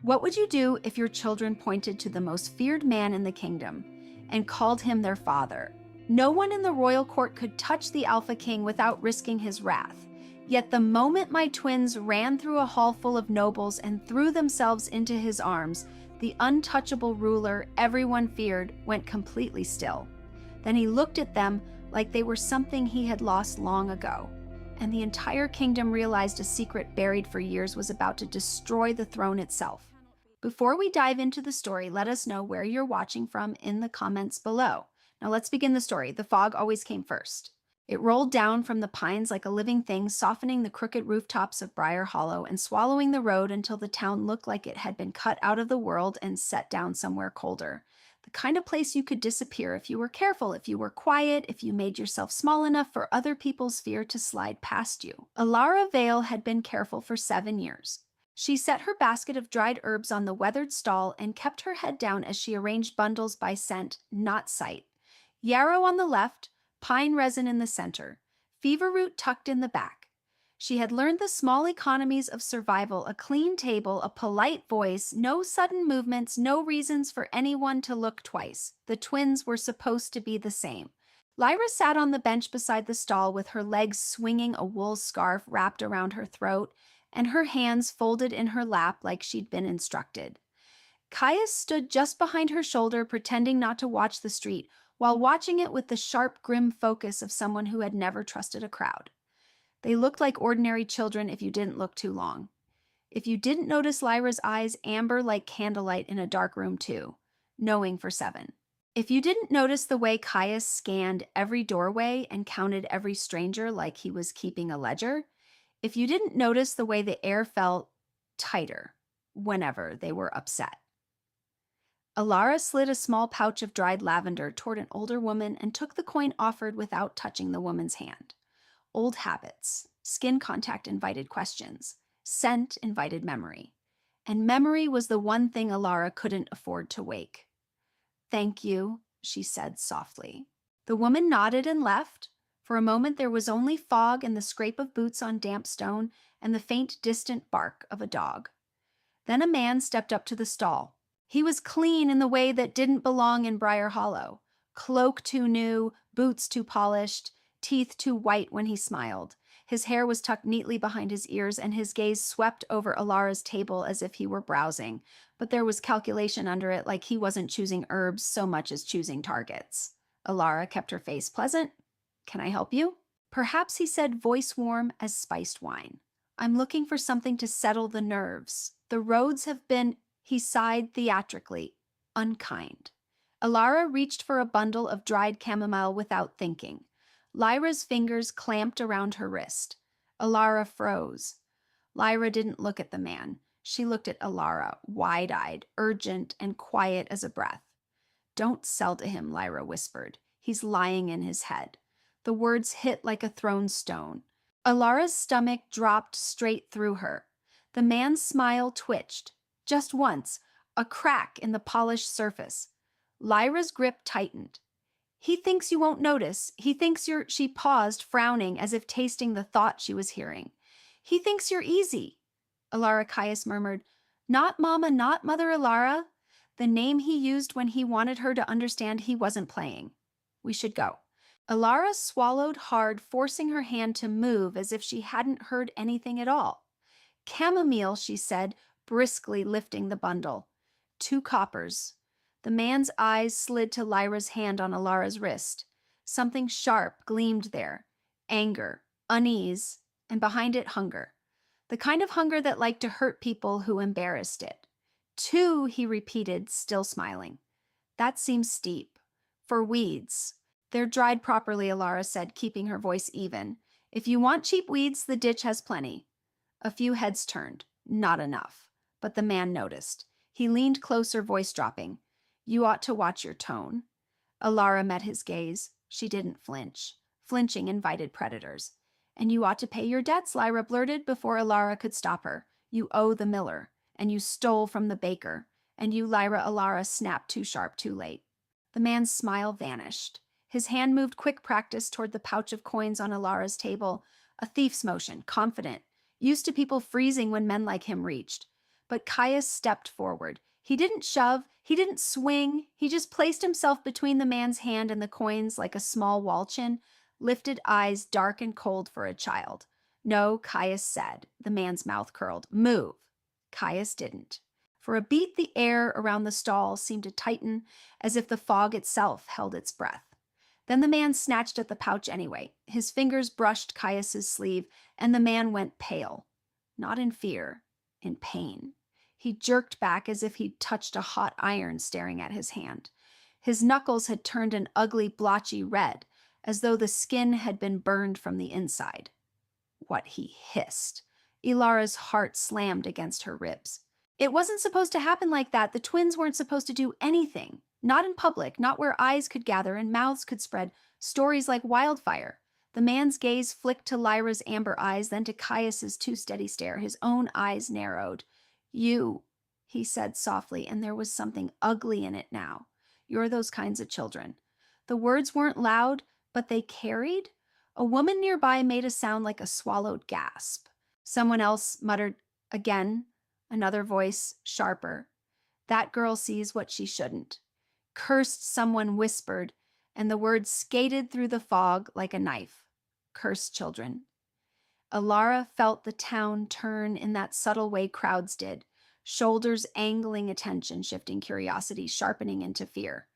What would you do if your children pointed to the most feared man in the kingdom and called him their father? No one in the royal court could touch the Alpha King without risking his wrath. Yet the moment my twins ran through a hall full of nobles and threw themselves into his arms, the untouchable ruler everyone feared went completely still. Then he looked at them like they were something he had lost long ago, and the entire kingdom realized a secret buried for years was about to destroy the throne itself. Before we dive into the story, let us know where you're watching from in the comments below. Now let's begin the story. The fog always came first. It rolled down from the pines like a living thing, softening the crooked rooftops of Briar Hollow and swallowing the road until the town looked like it had been cut out of the world and set down somewhere colder. The kind of place you could disappear if you were careful, if you were quiet, if you made yourself small enough for other people's fear to slide past you. Alara Vale had been careful for 7 years. She set her basket of dried herbs on the weathered stall and kept her head down as she arranged bundles by scent, not sight. Yarrow on the left, pine resin in the center, fever root tucked in the back. She had learned the small economies of survival: a clean table, a polite voice, no sudden movements, no reasons for anyone to look twice. The twins were supposed to be the same. Lyra sat on the bench beside the stall with her legs swinging a wool scarf wrapped around her throat and her hands folded in her lap like she'd been instructed. Caius stood just behind her shoulder, pretending not to watch the street, while watching it with the sharp, grim focus of someone who had never trusted a crowd. They looked like ordinary children if you didn't look too long. If you didn't notice Lyra's eyes, amber like candlelight in a dark room too, knowing for 7. If you didn't notice the way Caius scanned every doorway and counted every stranger like he was keeping a ledger, if you didn't notice the way the air felt tighter whenever they were upset. Alara slid a small pouch of dried lavender toward an older woman and took the coin offered without touching the woman's hand. Old habits, skin contact invited questions, scent invited memory. And memory was the one thing Alara couldn't afford to wake. "Thank you," she said softly. The woman nodded and left. For a moment there was only fog and the scrape of boots on damp stone and the faint, distant bark of a dog. Then a man stepped up to the stall. He was clean in the way that didn't belong in Briar Hollow. Cloak too new, boots too polished, teeth too white when he smiled. His hair was tucked neatly behind his ears, and his gaze swept over Alara's table as if he were browsing. But there was calculation under it, like he wasn't choosing herbs so much as choosing targets. Alara kept her face pleasant. "Can I help you?" "Perhaps," he said, voice warm as spiced wine. "I'm looking for something to settle the nerves. The roads have been," he sighed theatrically, "unkind." Alara reached for a bundle of dried chamomile without thinking. Lyra's fingers clamped around her wrist. Alara froze. Lyra didn't look at the man. She looked at Alara, wide-eyed, urgent, and quiet as a breath. "Don't sell to him," Lyra whispered. "He's lying in his head." The words hit like a thrown stone. Alara's stomach dropped straight through her. The man's smile twitched. Just once, a crack in the polished surface. Lyra's grip tightened. "He thinks you won't notice. He thinks you're—" She paused, frowning as if tasting the thought she was hearing. "He thinks you're easy." Alara Caius murmured, "Not Mama, not Mother Alara," the name he used when he wanted her to understand he wasn't playing. "We should go." Alara swallowed hard, forcing her hand to move as if she hadn't heard anything at all. "Chamomile," she said, briskly lifting the bundle. 2 coppers. The man's eyes slid to Lyra's hand on Alara's wrist. Something sharp gleamed there. Anger, unease, and behind it hunger. The kind of hunger that liked to hurt people who embarrassed it. 2, he repeated, still smiling. "That seems steep. For weeds." "They're dried properly," Alara said, keeping her voice even. "If you want cheap weeds, the ditch has plenty." A few heads turned. Not enough. But the man noticed. He leaned closer, voice dropping. "You ought to watch your tone." Alara met his gaze. She didn't flinch. Flinching invited predators. "And you ought to pay your debts," Lyra blurted before Alara could stop her. "You owe the miller. And you stole from the baker. And you," Alara snapped, too sharp, too late. The man's smile vanished. His hand moved quick practice toward the pouch of coins on Alara's table, a thief's motion, confident, used to people freezing when men like him reached. But Caius stepped forward. He didn't shove, he didn't swing, he just placed himself between the man's hand and the coins like a small Walchin, lifted eyes dark and cold for a child. No, Caius said. The man's mouth curled. Move. Caius didn't. For a beat, the air around the stall seemed to tighten, as if the fog itself held its breath. Then the man snatched at the pouch anyway. His fingers brushed Caius's sleeve, and the man went pale. Not in fear, in pain. He jerked back as if he'd touched a hot iron staring at his hand. His knuckles had turned an ugly, blotchy red, as though the skin had been burned from the inside. What he hissed. Ilara's heart slammed against her ribs. It wasn't supposed to happen like that. The twins weren't supposed to do anything. Not in public, not where eyes could gather and mouths could spread, stories like wildfire. The man's gaze flicked to Lyra's amber eyes, then to Caius's too steady stare. His own eyes narrowed. You, he said softly, and there was something ugly in it now. You're those kinds of children. The words weren't loud, but they carried. A woman nearby made a sound like a swallowed gasp. Someone else muttered again, another voice, sharper. That girl sees what she shouldn't. Cursed, someone whispered, and the words skated through the fog like a knife. Cursed children. Ilara felt the town turn in that subtle way crowds did, shoulders angling attention, shifting curiosity, sharpening into fear.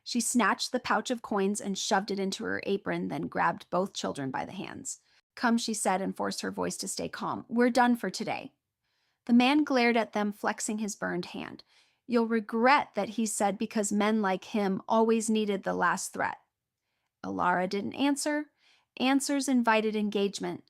She snatched the pouch of coins and shoved it into her apron, then grabbed both children by the hands. Come, she said, and forced her voice to stay calm. We're done for today. The man glared at them, flexing his burned hand. You'll regret that, he said, because men like him always needed the last threat. Ilara didn't answer. Answers invited engagement.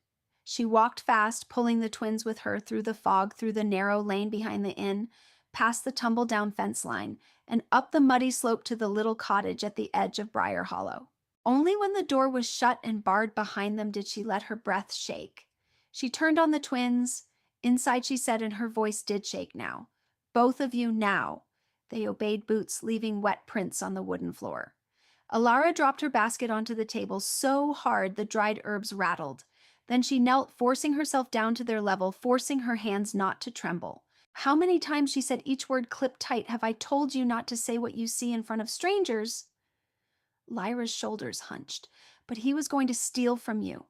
She walked fast, pulling the twins with her through the fog, through the narrow lane behind the inn, past the tumble-down fence line, and up the muddy slope to the little cottage at the edge of Briar Hollow. Only when the door was shut and barred behind them did she let her breath shake. She turned on the twins. Inside, she said, and her voice did shake now. Both of you now. They obeyed, boots leaving wet prints on the wooden floor. Ilara dropped her basket onto the table so hard the dried herbs rattled. Then she knelt, forcing herself down to their level, forcing her hands not to tremble. How many times, she said, each word clipped tight, have I told you not to say what you see in front of strangers? Lyra's shoulders hunched. But he was going to steal from you.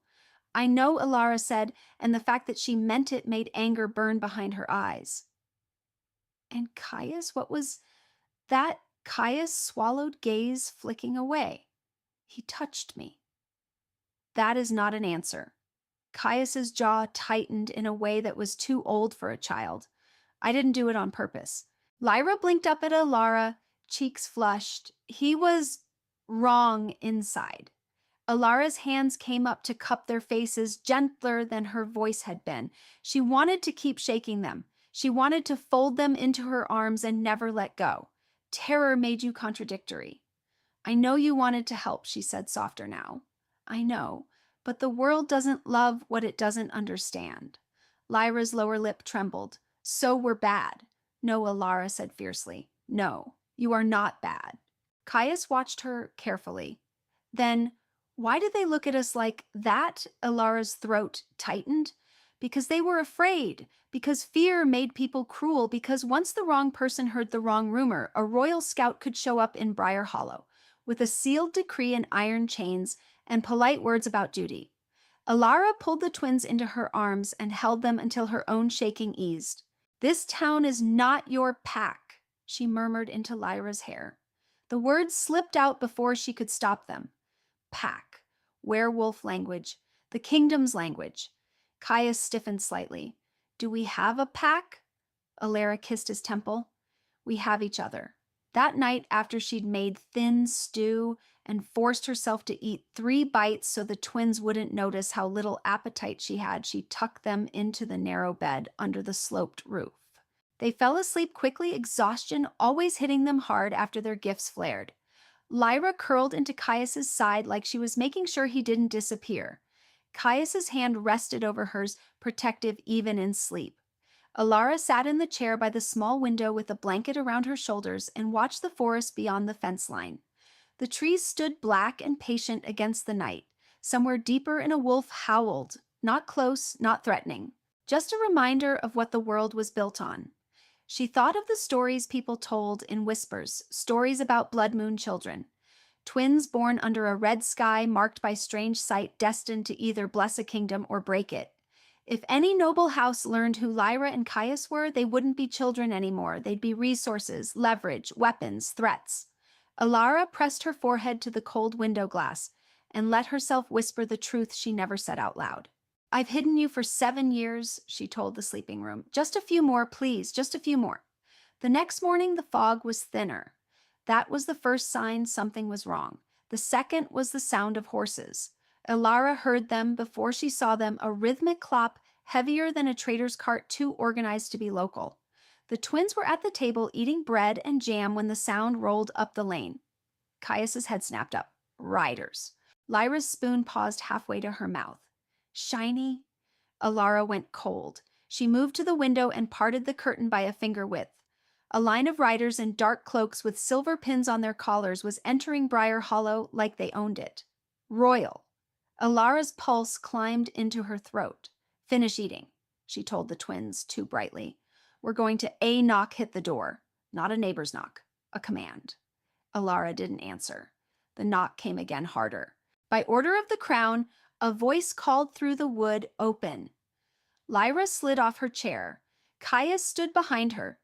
I know, Ilara said, and the fact that she meant it made anger burn behind her eyes. And Caius, what was that? Caius' swallowed gaze flicking away. He touched me. That is not an answer. Caius's jaw tightened in a way that was too old for a child. I didn't do it on purpose. Lyra blinked up at Ilara, cheeks flushed. He was wrong inside. Ilara's hands came up to cup their faces, gentler than her voice had been. She wanted to keep shaking them. She wanted to fold them into her arms and never let go. Terror made you contradictory. I know you wanted to help, she said softer now. I know, but the world doesn't love what it doesn't understand. Lyra's lower lip trembled. So we're bad. No, Ilara said fiercely. No, you are not bad. Caius watched her carefully. Then, why did they look at us like that? Ilara's throat tightened. Because they were afraid. Because fear made people cruel. Because once the wrong person heard the wrong rumor, a royal scout could show up in Briar Hollow with a sealed decree and iron chains and polite words about duty. Ilara pulled the twins into her arms and held them until her own shaking eased. This town is not your pack, she murmured into Lyra's hair. The words slipped out before she could stop them. Pack. Werewolf language. The kingdom's language. Caius stiffened slightly. Do we have a pack? Ilara kissed his temple. We have each other. That night, after she'd made thin stew and forced herself to eat 3 bites so the twins wouldn't notice how little appetite she had, she tucked them into the narrow bed under the sloped roof. They fell asleep quickly, exhaustion always hitting them hard after their gifts flared. Lyra curled into Caius's side like she was making sure he didn't disappear. Caius's hand rested over hers, protective even in sleep. Ilara sat in the chair by the small window with a blanket around her shoulders and watched the forest beyond the fence line. The trees stood black and patient against the night. Somewhere deeper in a wolf howled, not close, not threatening. Just a reminder of what the world was built on. She thought of the stories people told in whispers, stories about blood moon children. Twins born under a red sky marked by strange sight destined to either bless a kingdom or break it. If any noble house learned who Lyra and Caius were, they wouldn't be children anymore. They'd be resources, leverage, weapons, threats. Alara pressed her forehead to the cold window glass and let herself whisper the truth she never said out loud. I've hidden you for 7 years, she told the sleeping room. Just a few more, please, just a few more. The next morning, the fog was thinner. That was the first sign something was wrong. The second was the sound of horses. Alara heard them before she saw them, a rhythmic clop heavier than a trader's cart too organized to be local. The twins were at the table eating bread and jam when the sound rolled up the lane. Caius's head snapped up. Riders. Lyra's spoon paused halfway to her mouth. Shiny? Alara went cold. She moved to the window and parted the curtain by a finger width. A line of riders in dark cloaks with silver pins on their collars was entering Briar Hollow like they owned it. Royal. Alara's pulse climbed into her throat. Finish eating, she told the twins too brightly. We're going to a knock hit the door, not a neighbor's knock, a command. Alara didn't answer. The knock came again harder. By order of the crown, a voice called through the wood, open. Lyra slid off her chair. Caius stood behind her.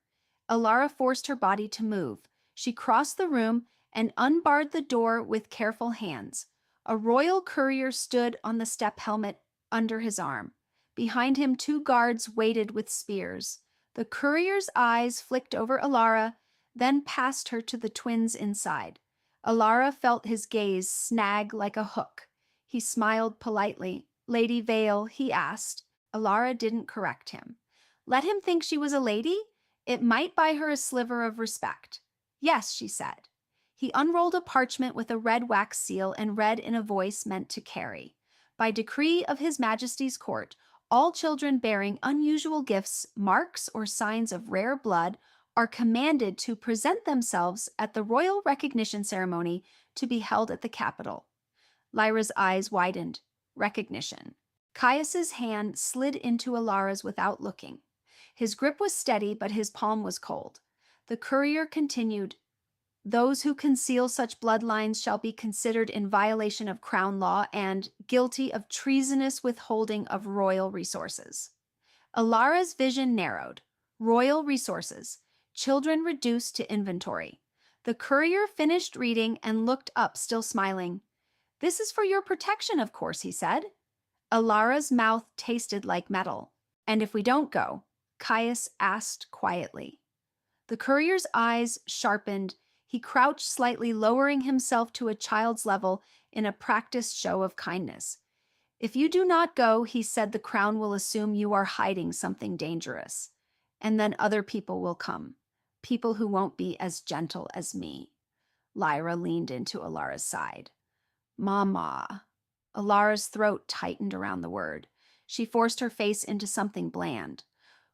Alara forced her body to move. She crossed the room and unbarred the door with careful hands. A royal courier stood on the step helmet under his arm. Behind him, 2 guards waited with spears. The courier's eyes flicked over Alara, then past her to the twins inside. Alara felt his gaze snag like a hook. He smiled politely. Lady Vale, he asked. Alara didn't correct him. Let him think she was a lady? It might buy her a sliver of respect. Yes, she said. He unrolled a parchment with a red wax seal and read in a voice meant to carry. By decree of His Majesty's court, all children bearing unusual gifts, marks, or signs of rare blood are commanded to present themselves at the royal recognition ceremony to be held at the capital. Lyra's eyes widened. Recognition. Caius's hand slid into Alara's without looking. His grip was steady, but his palm was cold. The courier continued, those who conceal such bloodlines shall be considered in violation of crown law and guilty of treasonous withholding of royal resources. Alara's vision narrowed. Royal resources. Children reduced to inventory. The courier finished reading and looked up, still smiling. This is for your protection, of course, he said. Alara's mouth tasted like metal. And if we don't go? Caius asked quietly. The courier's eyes sharpened. He crouched slightly, lowering himself to a child's level in a practiced show of kindness. If you do not go, he said, the crown will assume you are hiding something dangerous. And then other people will come. People who won't be as gentle as me. Lyra leaned into Alara's side. Mama. Alara's throat tightened around the word. She forced her face into something bland.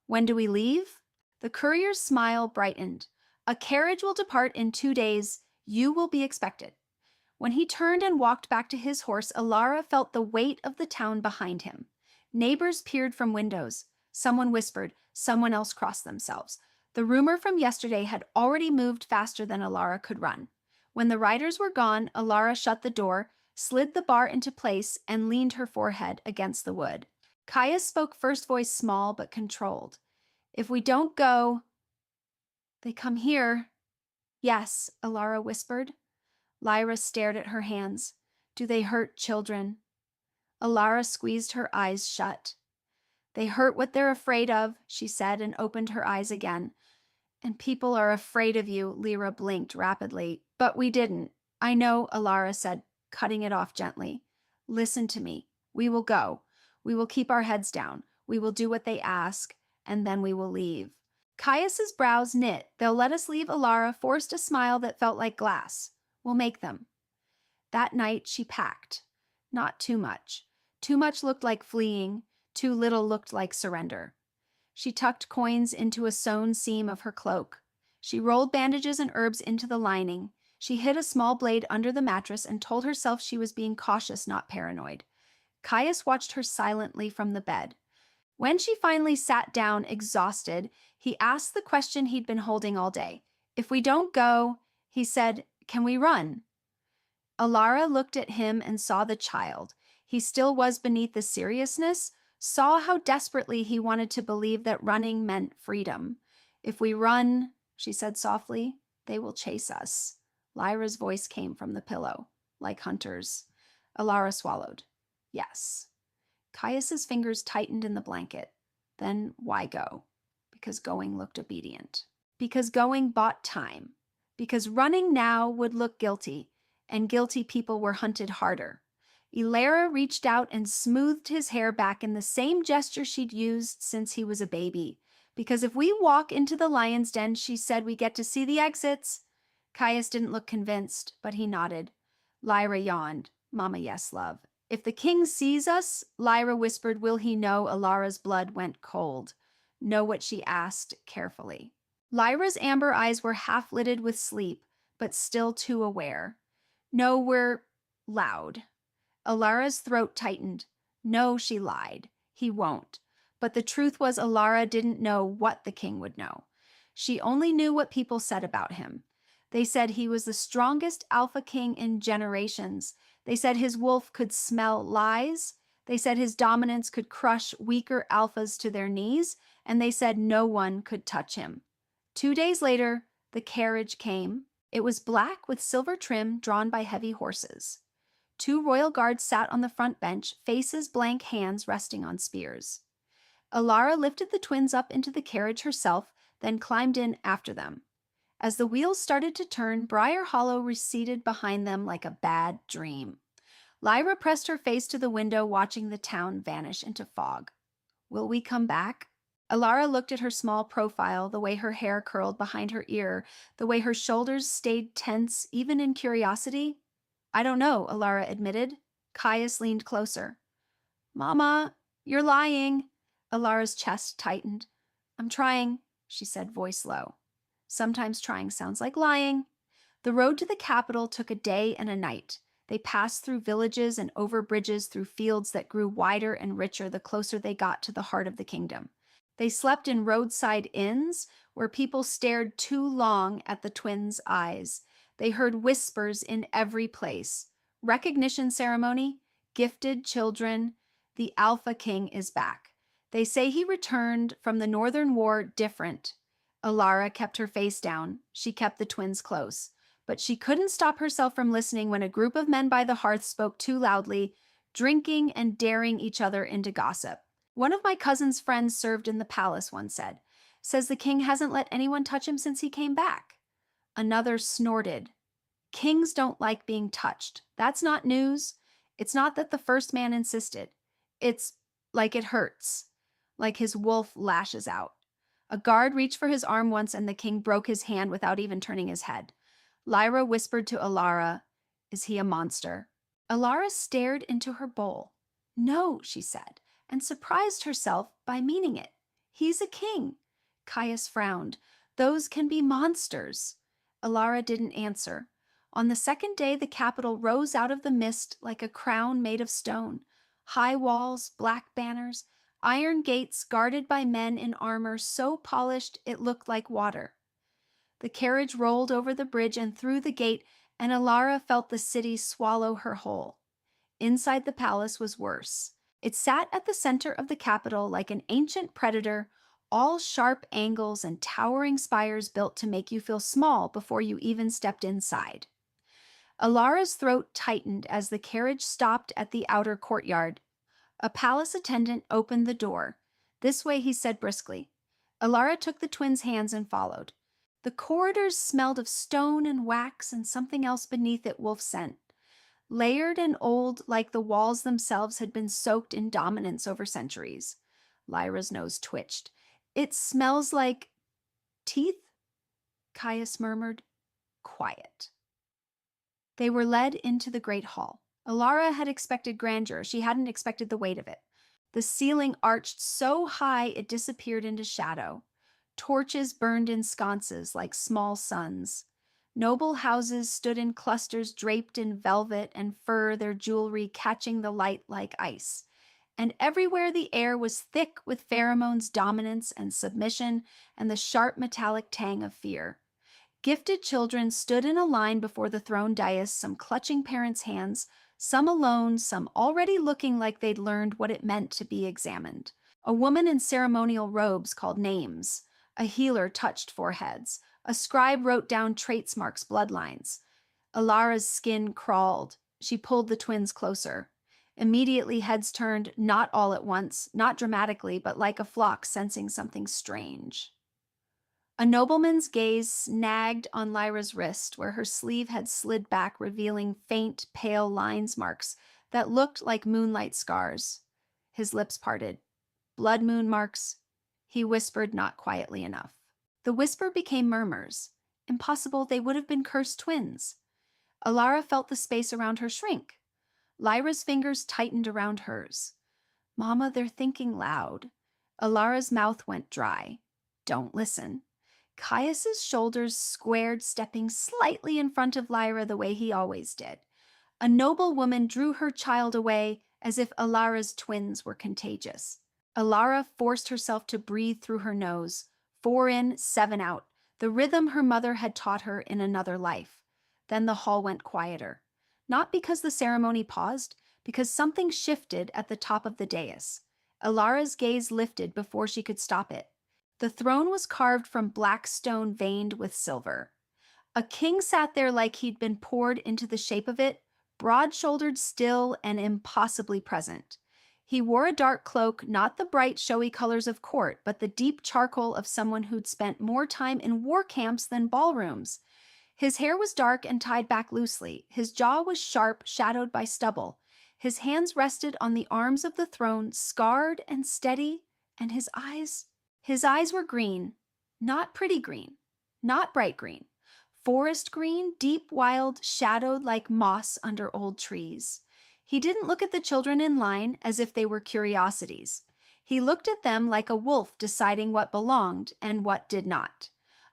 When do we leave? The courier's smile brightened. A carriage will depart in 2 days. You will be expected. When he turned and walked back to his horse, Alara felt the weight of the town behind him. Neighbors peered from windows. Someone whispered. Someone else crossed themselves. The rumor from yesterday had already moved faster than Alara could run. When the riders were gone, Alara shut the door, slid the bar into place, and leaned her forehead against the wood. Caius spoke first, voice small but controlled. If we don't go... They come here. Yes, Alara whispered. Lyra stared at her hands. Do they hurt children? Alara squeezed her eyes shut. They hurt what they're afraid of, she said, and opened her eyes again. And people are afraid of you, Lyra blinked rapidly. But we didn't. I know, Alara said, cutting it off gently. Listen to me. We will go. We will keep our heads down. We will do what they ask, and then we will leave. Caius's brows knit. They'll let us leave. Alara forced a smile that felt like glass. We'll make them. That night she packed. Not too much. Too much looked like fleeing. Too little looked like surrender. She tucked coins into a sewn seam of her cloak. She rolled bandages and herbs into the lining. She hid a small blade under the mattress and told herself she was being cautious, not paranoid. Caius watched her silently from the bed. When she finally sat down, exhausted, he asked the question he'd been holding all day. If we don't go, he said, can we run? Alara looked at him and saw the child. He still was beneath the seriousness, saw how desperately he wanted to believe that running meant freedom. If we run, she said softly, they will chase us. Lyra's voice came from the pillow, like hunters. Alara swallowed. Yes. Caius's fingers tightened in the blanket. Then why go? Because going looked obedient. Because going bought time. Because running now would look guilty, and guilty people were hunted harder. Ilara reached out and smoothed his hair back in the same gesture she'd used since he was a baby. Because if we walk into the lion's den, she said, we get to see the exits. Caius didn't look convinced, but he nodded. Lyra yawned. Mama, yes, love. If the king sees us, Lyra whispered, will he know Alara's blood went cold? Know what she asked carefully. Lyra's amber eyes were half-lidded with sleep, but still too aware. No, we're loud. Alara's throat tightened. No, she lied. He won't. But the truth was Alara didn't know what the king would know. She only knew what people said about him. They said he was the strongest alpha king in generations. They said his wolf could smell lies. They said his dominance could crush weaker alphas to their knees. And they said no one could touch him. 2 days later, the carriage came. It was black with silver trim drawn by heavy horses. 2 royal guards sat on the front bench, faces blank, hands resting on spears. Alara lifted the twins up into the carriage herself, then climbed in after them. As the wheels started to turn, Briar Hollow receded behind them like a bad dream. Lyra pressed her face to the window, watching the town vanish into fog. Will we come back? Alara looked at her small profile, the way her hair curled behind her ear, the way her shoulders stayed tense, even in curiosity. I don't know, Alara admitted. Caius leaned closer. Mama, you're lying. Alara's chest tightened. I'm trying, she said, voice low. Sometimes trying sounds like lying. The road to the capital took a day and a night. They passed through villages and over bridges through fields that grew wider and richer the closer they got to the heart of the kingdom. They slept in roadside inns where people stared too long at the twins' eyes. They heard whispers in every place. Recognition ceremony, gifted children, the Alpha King is back. They say he returned from the Northern War different. Alara kept her face down. She kept the twins close. But she couldn't stop herself from listening when a group of men by the hearth spoke too loudly, drinking and daring each other into gossip. One of my cousin's friends served in the palace, one said. Says the king hasn't let anyone touch him since he came back. Another snorted. Kings don't like being touched. That's not news. It's not that the first man insisted. It's like it hurts. Like his wolf lashes out. A guard reached for his arm once and the king broke his hand without even turning his head. Lyra whispered to Alara, is he a monster? Alara stared into her bowl. No, she said, and surprised herself by meaning it. He's a king. Caius frowned. Those can be monsters. Alara didn't answer. On the second day, the capital rose out of the mist like a crown made of stone. High walls, black banners, iron gates guarded by men in armor so polished it looked like water. The carriage rolled over the bridge and through the gate, and Alara felt the city swallow her whole. Inside the palace was worse. It sat at the center of the capital like an ancient predator, all sharp angles and towering spires built to make you feel small before you even stepped inside. Alara's throat tightened as the carriage stopped at the outer courtyard. A palace attendant opened the door. This way, he said briskly. Alara took the twins' hands and followed. The corridors smelled of stone and wax and something else beneath it, wolf scent. Layered and old, like the walls themselves had been soaked in dominance over centuries. Lyra's nose twitched. It smells like teeth? Caius murmured. Quiet. They were led into the great hall. Alara had expected grandeur. She hadn't expected the weight of it. The ceiling arched so high it disappeared into shadow. Torches burned in sconces like small suns. Noble houses stood in clusters draped in velvet and fur, their jewelry catching the light like ice. and everywhere the air was thick with pheromones' dominance and submission and the sharp metallic tang of fear. Gifted children stood in a line before the throne dais, some clutching parents' hands, some alone, some already looking like they'd learned what it meant to be examined. A woman in ceremonial robes called names. A healer touched foreheads. A scribe wrote down traits marks, bloodlines. Alara's skin crawled. She pulled the twins closer. Immediately, heads turned, not all at once, not dramatically, but like a flock sensing something strange. A nobleman's gaze snagged on Lyra's wrist, where her sleeve had slid back, revealing faint, pale lines marks that looked like moonlight scars. His lips parted. Blood moon marks. He whispered not quietly enough. The whisper became murmurs. Impossible, they would have been cursed twins. Alara felt the space around her shrink. Lyra's fingers tightened around hers. Mama, they're thinking loud. Alara's mouth went dry. Don't listen. Caius's shoulders squared, stepping slightly in front of Lyra the way he always did. A noble woman drew her child away as if Alara's twins were contagious. Alara forced herself to breathe through her nose. 4 in, 7 out, the rhythm her mother had taught her in another life. Then the hall went quieter. Not because the ceremony paused, because something shifted at the top of the dais. Alara's gaze lifted before she could stop it. The throne was carved from black stone veined with silver. A king sat there like he'd been poured into the shape of it, broad-shouldered, still, and impossibly present. He wore a dark cloak, not the bright, showy colors of court, but the deep charcoal of someone who'd spent more time in war camps than ballrooms. His hair was dark and tied back loosely. His jaw was sharp, shadowed by stubble. His hands rested on the arms of the throne, scarred and steady, and his eyes were green, not pretty green, not bright green. Forest green, deep, wild, shadowed like moss under old trees. He didn't look at the children in line as if they were curiosities. He looked at them like a wolf deciding what belonged and what did not.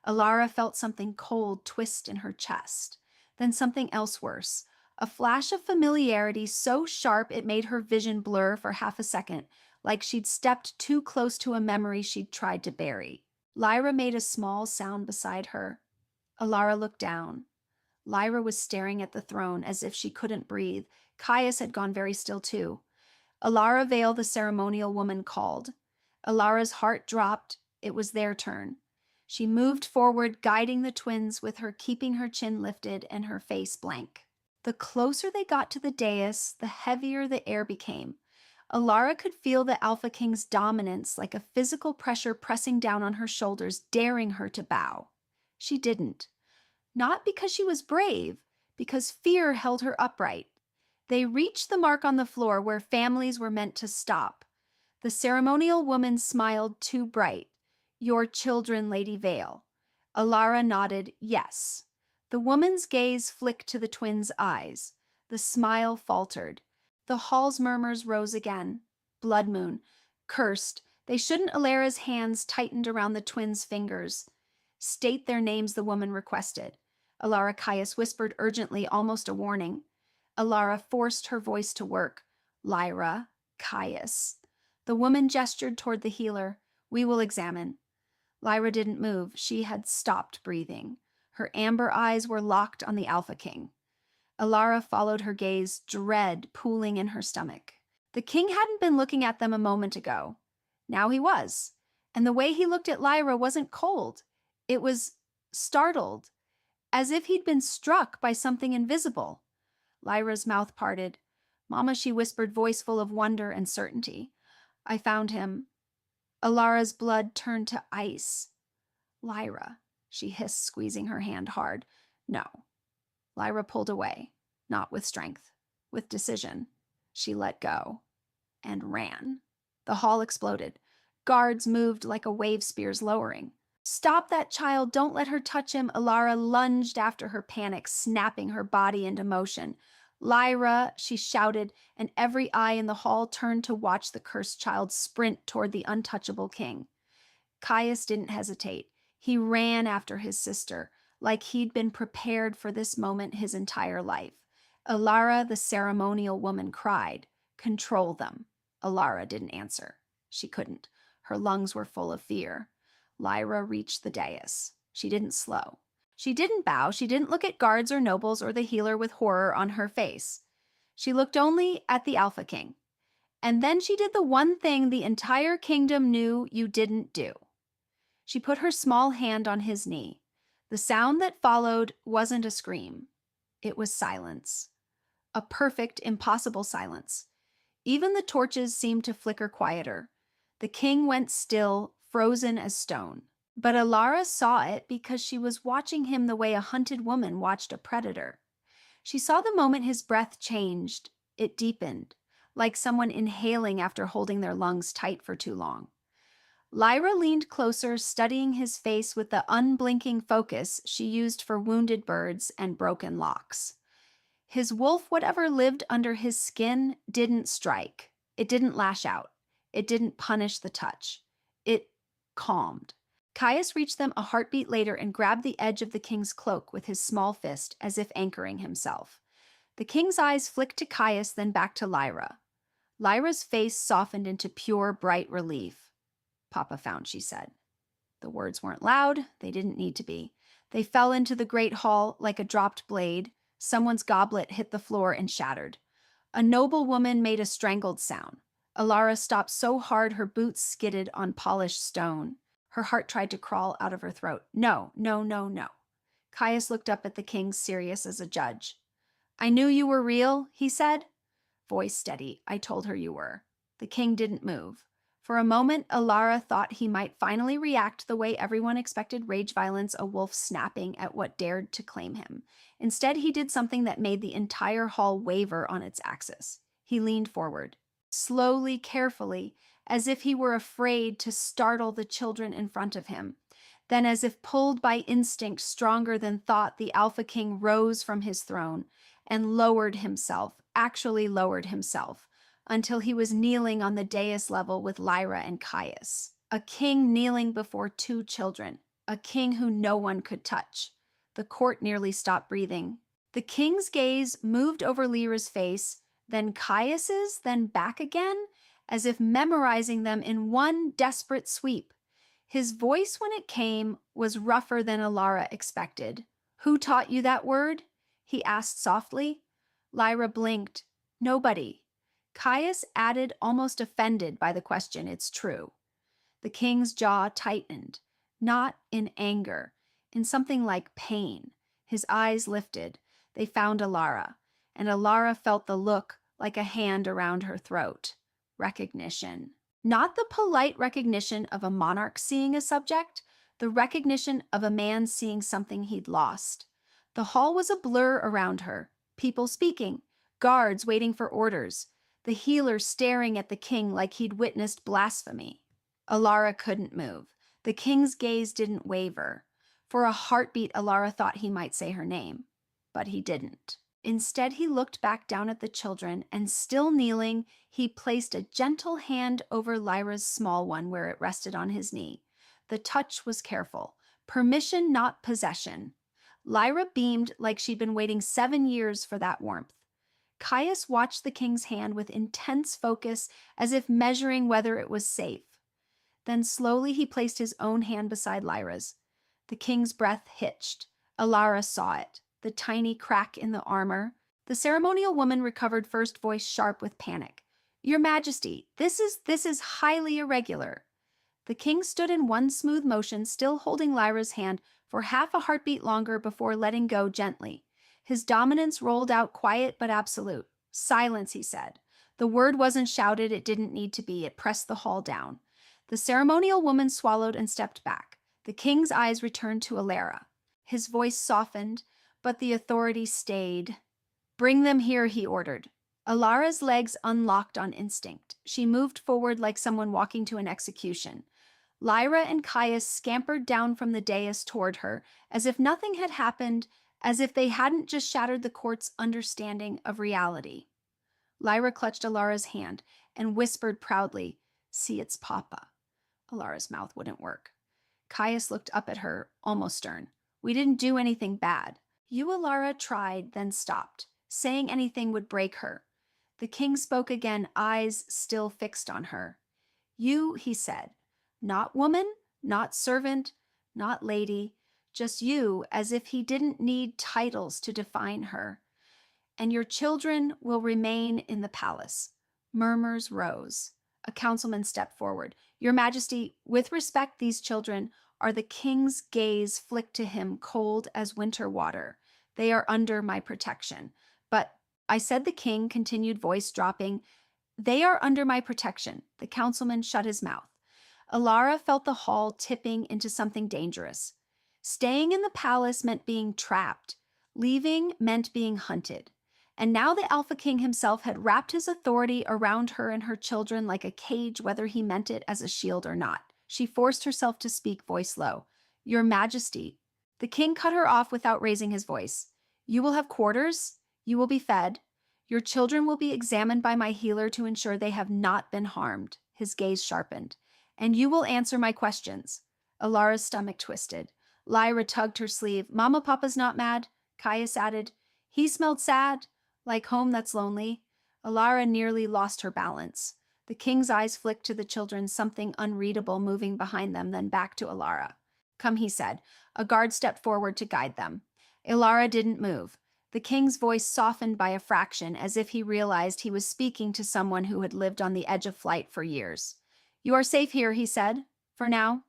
Alara felt something cold twist in her chest. Then something else worse. A flash of familiarity so sharp it made her vision blur for half a second, like she'd stepped too close to a memory she'd tried to bury. Lyra made a small sound beside her. Alara looked down. Lyra was staring at the throne as if she couldn't breathe. Caius had gone very still too. Alara Vale, the ceremonial woman, called. Alara's heart dropped. It was their turn. She moved forward, guiding the twins with her keeping her chin lifted and her face blank. The closer they got to the dais, the heavier the air became. Alara could feel the Alpha King's dominance, like a physical pressure pressing down on her shoulders, daring her to bow. She didn't. Not because she was brave, because fear held her upright. They reached the mark on the floor where families were meant to stop. The ceremonial woman smiled too bright. Your children, Lady Vale. Alara nodded yes. The woman's gaze flicked to the twins' eyes. The smile faltered. The hall's murmurs rose again. Blood moon. Cursed. They shouldn't. Alara's hands tightened around the twins' fingers. State their names, the woman requested. Alara Caius whispered urgently, almost a warning. Alara forced her voice to work. Lyra, Caius. The woman gestured toward the healer. We will examine. Lyra didn't move. She had stopped breathing. Her amber eyes were locked on the Alpha King. Alara followed her gaze, dread pooling in her stomach. The king hadn't been looking at them a moment ago. Now he was. And the way he looked at Lyra wasn't cold. It was startled, as if he'd been struck by something invisible. Lyra's mouth parted. Mama, she whispered, voice full of wonder and certainty. I found him. Alara's blood turned to ice. Lyra, she hissed, squeezing her hand hard. No. Lyra pulled away, not with strength, with decision. She let go and ran. The hall exploded. Guards moved like a wave spear's lowering. Stop that child, don't let her touch him. Alara lunged after her, panic, snapping her body into motion. Lyra, she shouted, and every eye in the hall turned to watch the cursed child sprint toward the untouchable king. Caius didn't hesitate. He ran after his sister, like he'd been prepared for this moment his entire life. Alara, the ceremonial woman, cried, "Control them." Alara didn't answer. She couldn't. Her lungs were full of fear. Lyra reached the dais. She didn't slow. She didn't bow. She didn't look at guards or nobles or the healer with horror on her face. She looked only at the Alpha King. And then she did the one thing the entire kingdom knew you didn't do. She put her small hand on his knee. The sound that followed wasn't a scream. It was silence. A perfect, impossible silence. Even the torches seemed to flicker quieter. The king went still, frozen as stone. But Alara saw it because she was watching him the way a hunted woman watched a predator. She saw the moment his breath changed. It deepened, like someone inhaling after holding their lungs tight for too long. Lyra leaned closer, studying his face with the unblinking focus she used for wounded birds and broken locks. His wolf, whatever lived under his skin, didn't strike. It didn't lash out. It didn't punish the touch. It calmed. Caius reached them a heartbeat later and grabbed the edge of the king's cloak with his small fist, as if anchoring himself. The king's eyes flicked to Caius, then back to Lyra. Lyra's face softened into pure, bright relief. Papa found, she said. The words weren't loud. They didn't need to be. They fell into the great hall like a dropped blade. Someone's goblet hit the floor and shattered. A noble woman made a strangled sound. Alara stopped so hard her boots skidded on polished stone. Her heart tried to crawl out of her throat. No, no, no, no. Caius looked up at the king, serious as a judge. I knew you were real, he said. Voice steady. I told her you were. The king didn't move. For a moment, Alara thought he might finally react the way everyone expected rage violence, a wolf snapping at what dared to claim him. Instead, he did something that made the entire hall waver on its axis. He leaned forward, slowly, carefully, as if he were afraid to startle the children in front of him. Then, as if pulled by instinct stronger than thought, the Alpha King rose from his throne and lowered himself, actually lowered himself, until he was kneeling on the dais level with Lyra and Caius. A king kneeling before two children. A king who no one could touch. The court nearly stopped breathing. The king's gaze moved over Lyra's face, then Caius's, then back again, as if memorizing them in one desperate sweep. His voice, when it came, was rougher than Alara expected. Who taught you that word? He asked softly. Lyra blinked. Nobody. Caius added, almost offended by the question, it's true. The king's jaw tightened, not in anger, in something like pain. His eyes lifted. They found Alara, and Alara felt the look like a hand around her throat. Recognition. Not the polite recognition of a monarch seeing a subject, the recognition of a man seeing something he'd lost. The hall was a blur around her, people speaking, guards waiting for orders, the healer staring at the king like he'd witnessed blasphemy. Alara couldn't move. The king's gaze didn't waver. For a heartbeat, Alara thought he might say her name, but he didn't. Instead, he looked back down at the children, and still kneeling, he placed a gentle hand over Lyra's small one where it rested on his knee. The touch was careful. Permission, not possession. Lyra beamed like she'd been waiting 7 years for that warmth. Caius watched the king's hand with intense focus, as if measuring whether it was safe. Then slowly he placed his own hand beside Lyra's. The king's breath hitched. Alara saw it, the tiny crack in the armor. The ceremonial woman recovered, first voice sharp with panic. Your Majesty, this is highly irregular. The king stood in one smooth motion, still holding Lyra's hand for half a heartbeat longer before letting go gently. His dominance rolled out quiet but absolute. Silence, he said. The word wasn't shouted, it didn't need to be. It pressed the hall down. The ceremonial woman swallowed and stepped back. The king's eyes returned to Alara. His voice softened, but the authority stayed. Bring them here, he ordered. Alara's legs unlocked on instinct. She moved forward like someone walking to an execution. Lyra and Caius scampered down from the dais toward her, as if nothing had happened, as if they hadn't just shattered the court's understanding of reality. Lyra clutched Alara's hand and whispered proudly, See, it's Papa. Alara's mouth wouldn't work. Caius looked up at her, almost stern. We didn't do anything bad. You, Alara, tried, then stopped. Saying anything would break her. The king spoke again, eyes still fixed on her. You, he said, not woman, not servant, not lady, just you, as if he didn't need titles to define her. And your children will remain in the palace. Murmurs rose. A councilman stepped forward. Your Majesty, with respect, these children are the king's gaze flicked to him cold as winter water. They are under my protection. But I said the king, continued, voice dropping, they are under my protection. The councilman shut his mouth. Alara felt the hall tipping into something dangerous. Staying in the palace meant being trapped. Leaving meant being hunted. And now the Alpha King himself had wrapped his authority around her and her children like a cage, whether he meant it as a shield or not. She forced herself to speak, voice low. Your Majesty. The king cut her off without raising his voice. You will have quarters. You will be fed. Your children will be examined by my healer to ensure they have not been harmed. His gaze sharpened. And you will answer my questions. Alara's stomach twisted. Lyra tugged her sleeve. Mama, Papa's not mad. Caius added. He smelled sad. Like home that's lonely. Alara nearly lost her balance. The king's eyes flicked to the children, something unreadable moving behind them, then back to Alara. Come, he said. A guard stepped forward to guide them. Alara didn't move. The king's voice softened by a fraction, as if he realized he was speaking to someone who had lived on the edge of flight for years. You are safe here, he said. For now.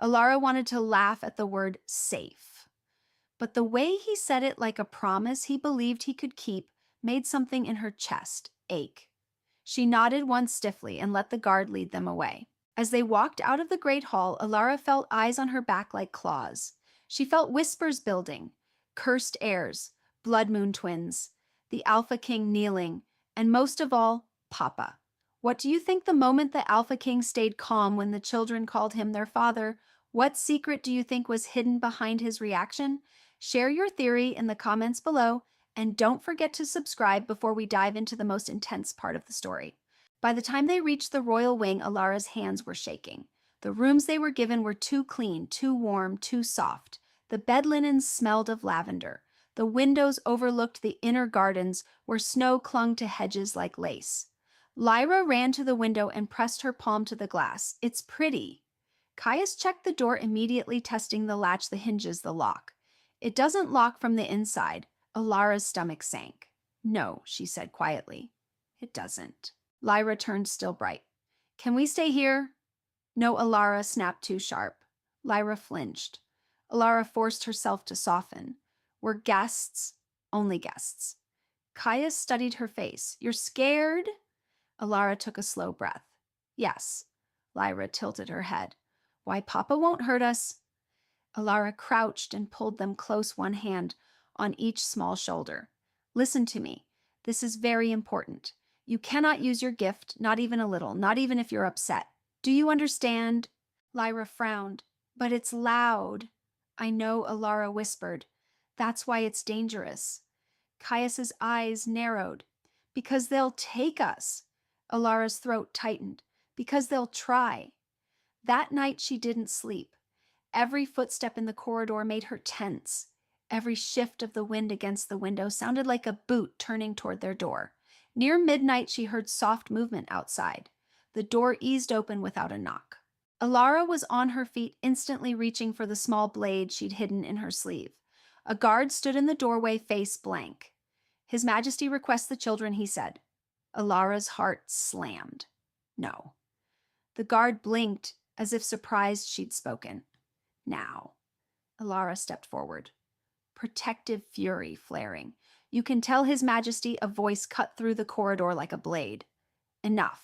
Alara wanted to laugh at the word safe. But the way he said it like a promise he believed he could keep made something in her chest ache. She nodded once stiffly and let the guard lead them away. As they walked out of the great hall, Alara felt eyes on her back like claws. She felt whispers building, cursed heirs, blood moon twins, the Alpha King kneeling, and most of all, Papa. What do you think the moment the Alpha King stayed calm when the children called him their father? What secret do you think was hidden behind his reaction? Share your theory in the comments below, and don't forget to subscribe before we dive into the most intense part of the story. By the time they reached the royal wing, Alara's hands were shaking. The rooms they were given were too clean, too warm, too soft. The bed linens smelled of lavender. The windows overlooked the inner gardens where snow clung to hedges like lace. Lyra ran to the window and pressed her palm to the glass. It's pretty. Caius checked the door immediately, testing the latch, the hinges, the lock. It doesn't lock from the inside. Alara's stomach sank. No, she said quietly. It doesn't. Lyra turned still bright. Can we stay here? No, Alara snapped too sharp. Lyra flinched. Alara forced herself to soften. We're guests, only guests. Caius studied her face. You're scared? Alara took a slow breath. Yes. Lyra tilted her head. Why, Papa won't hurt us. Alara crouched and pulled them close, one hand on each small shoulder. Listen to me. This is very important. You cannot use your gift, not even a little, not even if you're upset. Do you understand? Lyra frowned. But it's loud. I know, Alara whispered. That's why it's dangerous. Caius's eyes narrowed. Because they'll take us. Alara's throat tightened. Because they'll try. That night she didn't sleep. Every footstep in the corridor made her tense. Every shift of the wind against the window sounded like a boot turning toward their door. Near midnight, she heard soft movement outside. The door eased open without a knock. Alara was on her feet, instantly reaching for the small blade she'd hidden in her sleeve. A guard stood in the doorway, face blank. His Majesty requests the children, he said. Alara's heart slammed. No. The guard blinked, as if surprised she'd spoken. Now. Alara stepped forward. Protective fury flaring. You can tell His Majesty, a voice cut through the corridor like a blade. Enough.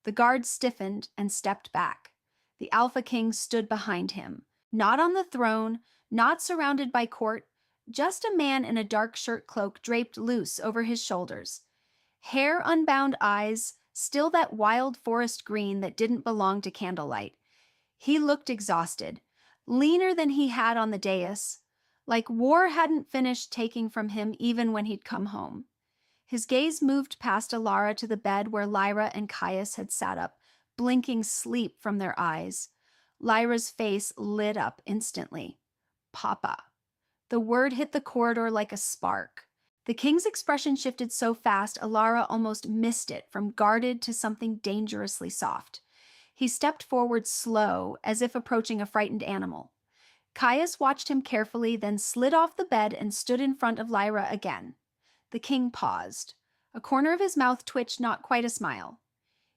The guard stiffened and stepped back. The Alpha King stood behind him. Not on the throne, not surrounded by court, just a man in a dark shirt cloak draped loose over his shoulders. Hair unbound, eyes, still that wild forest green that didn't belong to candlelight. He looked exhausted, leaner than he had on the dais, like war hadn't finished taking from him even when he'd come home. His gaze moved past Alara to the bed where Lyra and Caius had sat up, blinking sleep from their eyes. Lyra's face lit up instantly. Papa. The word hit the corridor like a spark. The king's expression shifted so fast, Alara almost missed it from guarded to something dangerously soft. He stepped forward slow, as if approaching a frightened animal. Caius watched him carefully, then slid off the bed and stood in front of Lyra again. The king paused. A corner of his mouth twitched, not quite a smile.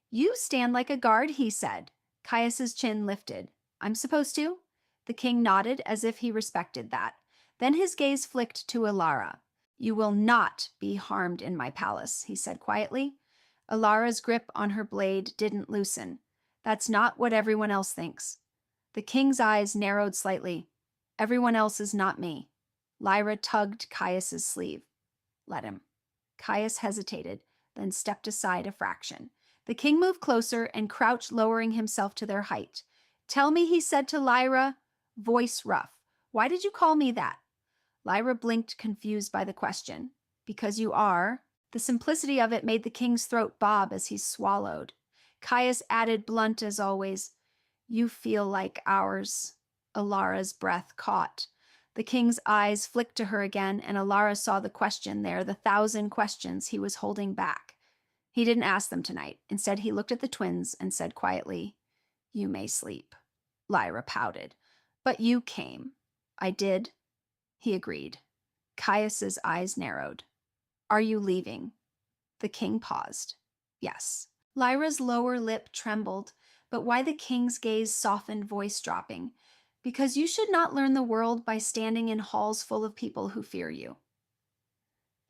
"You stand like a guard," he said. Caius's chin lifted. "I'm supposed to?" The king nodded, as if he respected that. Then his gaze flicked to Alara. "You will not be harmed in my palace," he said quietly. Alara's grip on her blade didn't loosen. "That's not what everyone else thinks." The king's eyes narrowed slightly. "Everyone else is not me." Lyra tugged Caius's sleeve. "Let him." Caius hesitated, then stepped aside a fraction. The king moved closer and crouched, lowering himself to their height. "Tell me," he said to Lyra, voice rough. "Why did you call me that?" Lyra blinked, confused by the question. "Because you are." The simplicity of it made the king's throat bob as he swallowed. Caius added, blunt as always, "You feel like ours." Alara's breath caught. The king's eyes flicked to her again, and Alara saw the question there, the 1,000 questions he was holding back. He didn't ask them tonight. Instead, he looked at the twins and said quietly, "You may sleep." Lyra pouted. "But you came." "I did." He agreed. Caius's eyes narrowed. "Are you leaving?" The king paused. "Yes." Lyra's lower lip trembled, but why the king's gaze softened, voice dropping? "Because you should not learn the world by standing in halls full of people who fear you."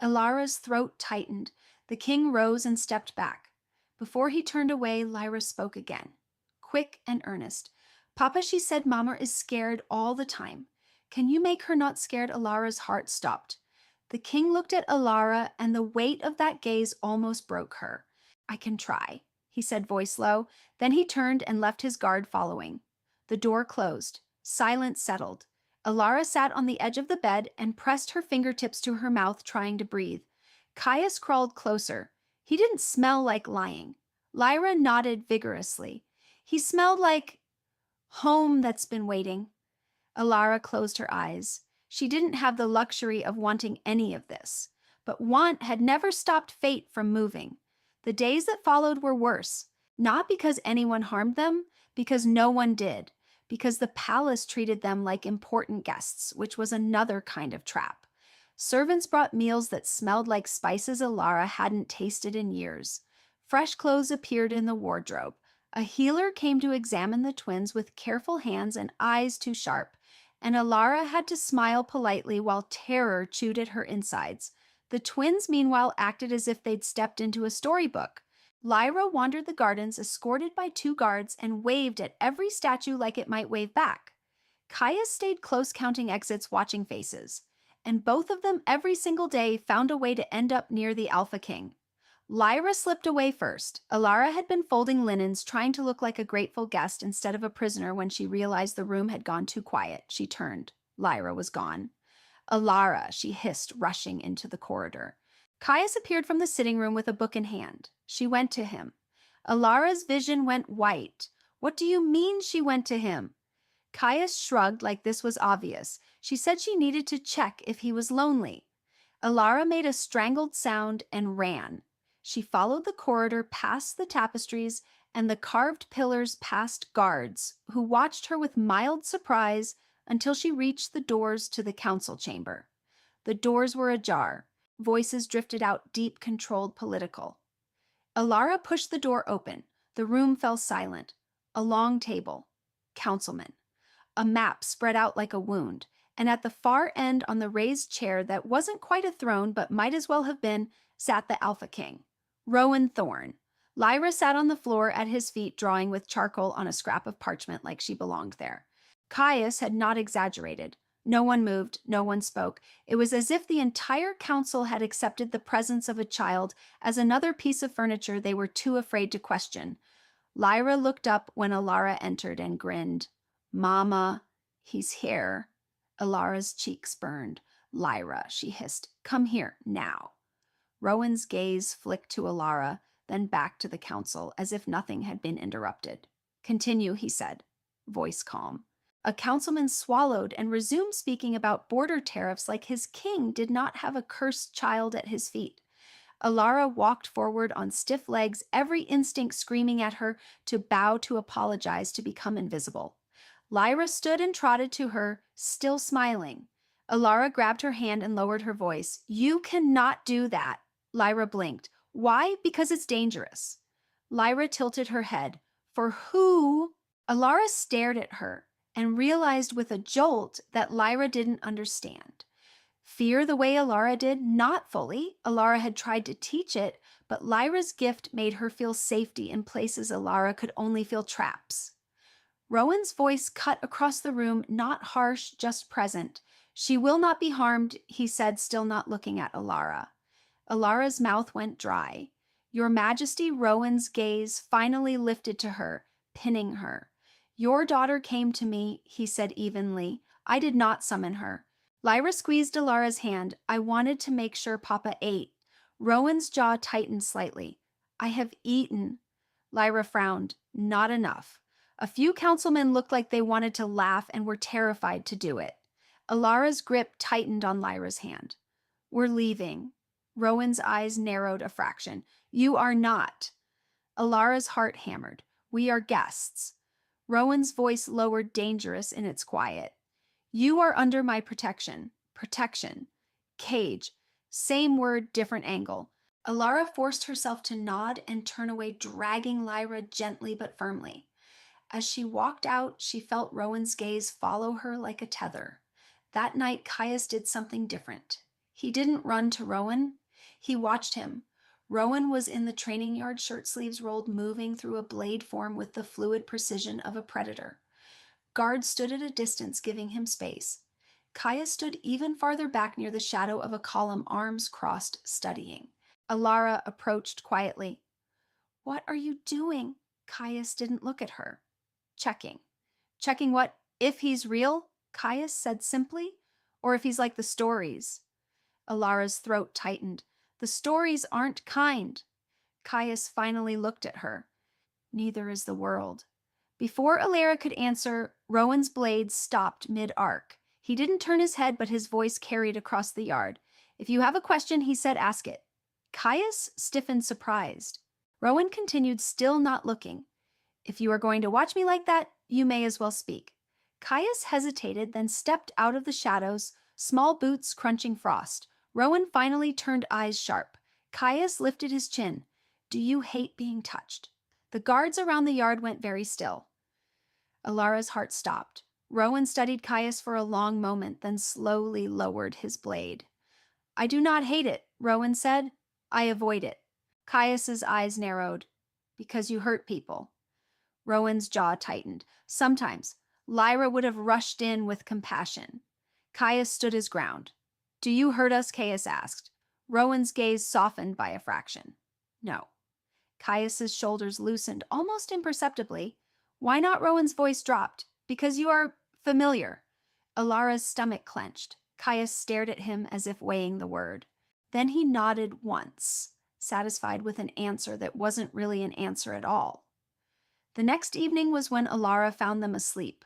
Alara's throat tightened. The king rose and stepped back. Before he turned away, Lyra spoke again. Quick and earnest. "Papa," she said, "Mama is scared all the time. Can you make her not scared?" Alara's heart stopped. The king looked at Alara, and the weight of that gaze almost broke her. "I can try," he said, voice low. Then he turned and left his guard following. The door closed. Silence settled. Alara sat on the edge of the bed and pressed her fingertips to her mouth, trying to breathe. Caius crawled closer. He didn't smell like lying. Lyra nodded vigorously. "He smelled like home that's been waiting." Alara closed her eyes. She didn't have the luxury of wanting any of this. But want had never stopped fate from moving. The days that followed were worse, not because anyone harmed them, because no one did, because the palace treated them like important guests, which was another kind of trap. Servants brought meals that smelled like spices Alara hadn't tasted in years. Fresh clothes appeared in the wardrobe. A healer came to examine the twins with careful hands and eyes too sharp, and Alara had to smile politely while terror chewed at her insides. The twins, meanwhile, acted as if they'd stepped into a storybook. Lyra wandered the gardens, escorted by 2 guards, and waved at every statue like it might wave back. Caius stayed close, counting exits, watching faces. And both of them, every single day, found a way to end up near the Alpha King. Lyra slipped away first. Alara had been folding linens, trying to look like a grateful guest instead of a prisoner. When she realized the room had gone too quiet, she turned. Lyra was gone. "Alara," she hissed, rushing into the corridor. Caius appeared from the sitting room with a book in hand. She went to him. Alara's vision went white. "What do you mean?" she went to him. Caius shrugged like this was obvious. She said she needed to check if he was lonely. Alara made a strangled sound and ran. She followed the corridor past the tapestries and the carved pillars, past guards, who watched her with mild surprise until she reached the doors to the council chamber. The doors were ajar. Voices drifted out, deep, controlled, political. Alara pushed the door open. The room fell silent. A long table. Councilmen. A map spread out like a wound, and at the far end, on the raised chair that wasn't quite a throne but might as well have been, sat the Alpha King, Rowan Thorne. Lyra sat on the floor at his feet, drawing with charcoal on a scrap of parchment like she belonged there. Caius had not exaggerated. No one moved, no one spoke. It was as if the entire council had accepted the presence of a child as another piece of furniture they were too afraid to question. Lyra looked up when Alara entered and grinned. "Mama, he's here." Alara's cheeks burned. "Lyra," she hissed, "come here, now." Rowan's gaze flicked to Alara, then back to the council, as if nothing had been interrupted. "Continue," he said, voice calm. A councilman swallowed and resumed speaking about border tariffs like his king did not have a cursed child at his feet. Alara walked forward on stiff legs, every instinct screaming at her to bow, to apologize, to become invisible. Lyra stood and trotted to her, still smiling. Alara grabbed her hand and lowered her voice. "You cannot do that." Lyra blinked. "Why? Because it's dangerous." Lyra tilted her head. "For who?" Alara stared at her and realized with a jolt that Lyra didn't understand. Fear the way Alara did? Not fully. Alara had tried to teach it, but Lyra's gift made her feel safety in places Alara could only feel traps. Rowan's voice cut across the room, not harsh, just present. "She will not be harmed," he said, still not looking at Alara. Alara's mouth went dry. "Your Majesty," Rowan's gaze finally lifted to her, pinning her. "Your daughter came to me," he said evenly. "I did not summon her." Lyra squeezed Alara's hand. "I wanted to make sure Papa ate." Rowan's jaw tightened slightly. "I have eaten." Lyra frowned. "Not enough." A few councilmen looked like they wanted to laugh and were terrified to do it. Alara's grip tightened on Lyra's hand. "We're leaving." Rowan's eyes narrowed a fraction. "You are not." Alara's heart hammered. "We are guests." Rowan's voice lowered, dangerous in its quiet. "You are under my protection." Protection. Cage. Same word, different angle. Alara forced herself to nod and turn away, dragging Lyra gently but firmly. As she walked out, she felt Rowan's gaze follow her like a tether. That night, Caius did something different. He didn't run to Rowan. He watched him. Rowan was in the training yard, shirt sleeves rolled, moving through a blade form with the fluid precision of a predator. Guards stood at a distance, giving him space. Caius stood even farther back near the shadow of a column, arms crossed, studying. Alara approached quietly. "What are you doing?" Caius didn't look at her. "Checking." "Checking what? If he's real?" Caius said simply. "Or if he's like the stories?" Alara's throat tightened. "The stories aren't kind." Caius finally looked at her. "Neither is the world." Before Alara could answer, Rowan's blade stopped mid-arc. He didn't turn his head, but his voice carried across the yard. "If you have a question," he said, "ask it." Caius stiffened, surprised. Rowan continued, still not looking. "If you are going to watch me like that, you may as well speak." Caius hesitated, then stepped out of the shadows, small boots crunching frost. Rowan finally turned, eyes sharp. Caius lifted his chin. "Do you hate being touched?" The guards around the yard went very still. Alara's heart stopped. Rowan studied Caius for a long moment, then slowly lowered his blade. "I do not hate it," Rowan said. "I avoid it." Caius's eyes narrowed. "Because you hurt people." Rowan's jaw tightened. Sometimes Lyra would have rushed in with compassion. Caius stood his ground. "Do you hurt us?" Caius asked. Rowan's gaze softened by a fraction. "No." Caius's shoulders loosened almost imperceptibly. "Why not?" Rowan's voice dropped. "Because you are familiar." Alara's stomach clenched. Caius stared at him as if weighing the word. Then he nodded once, satisfied with an answer that wasn't really an answer at all. The next evening was when Alara found them asleep.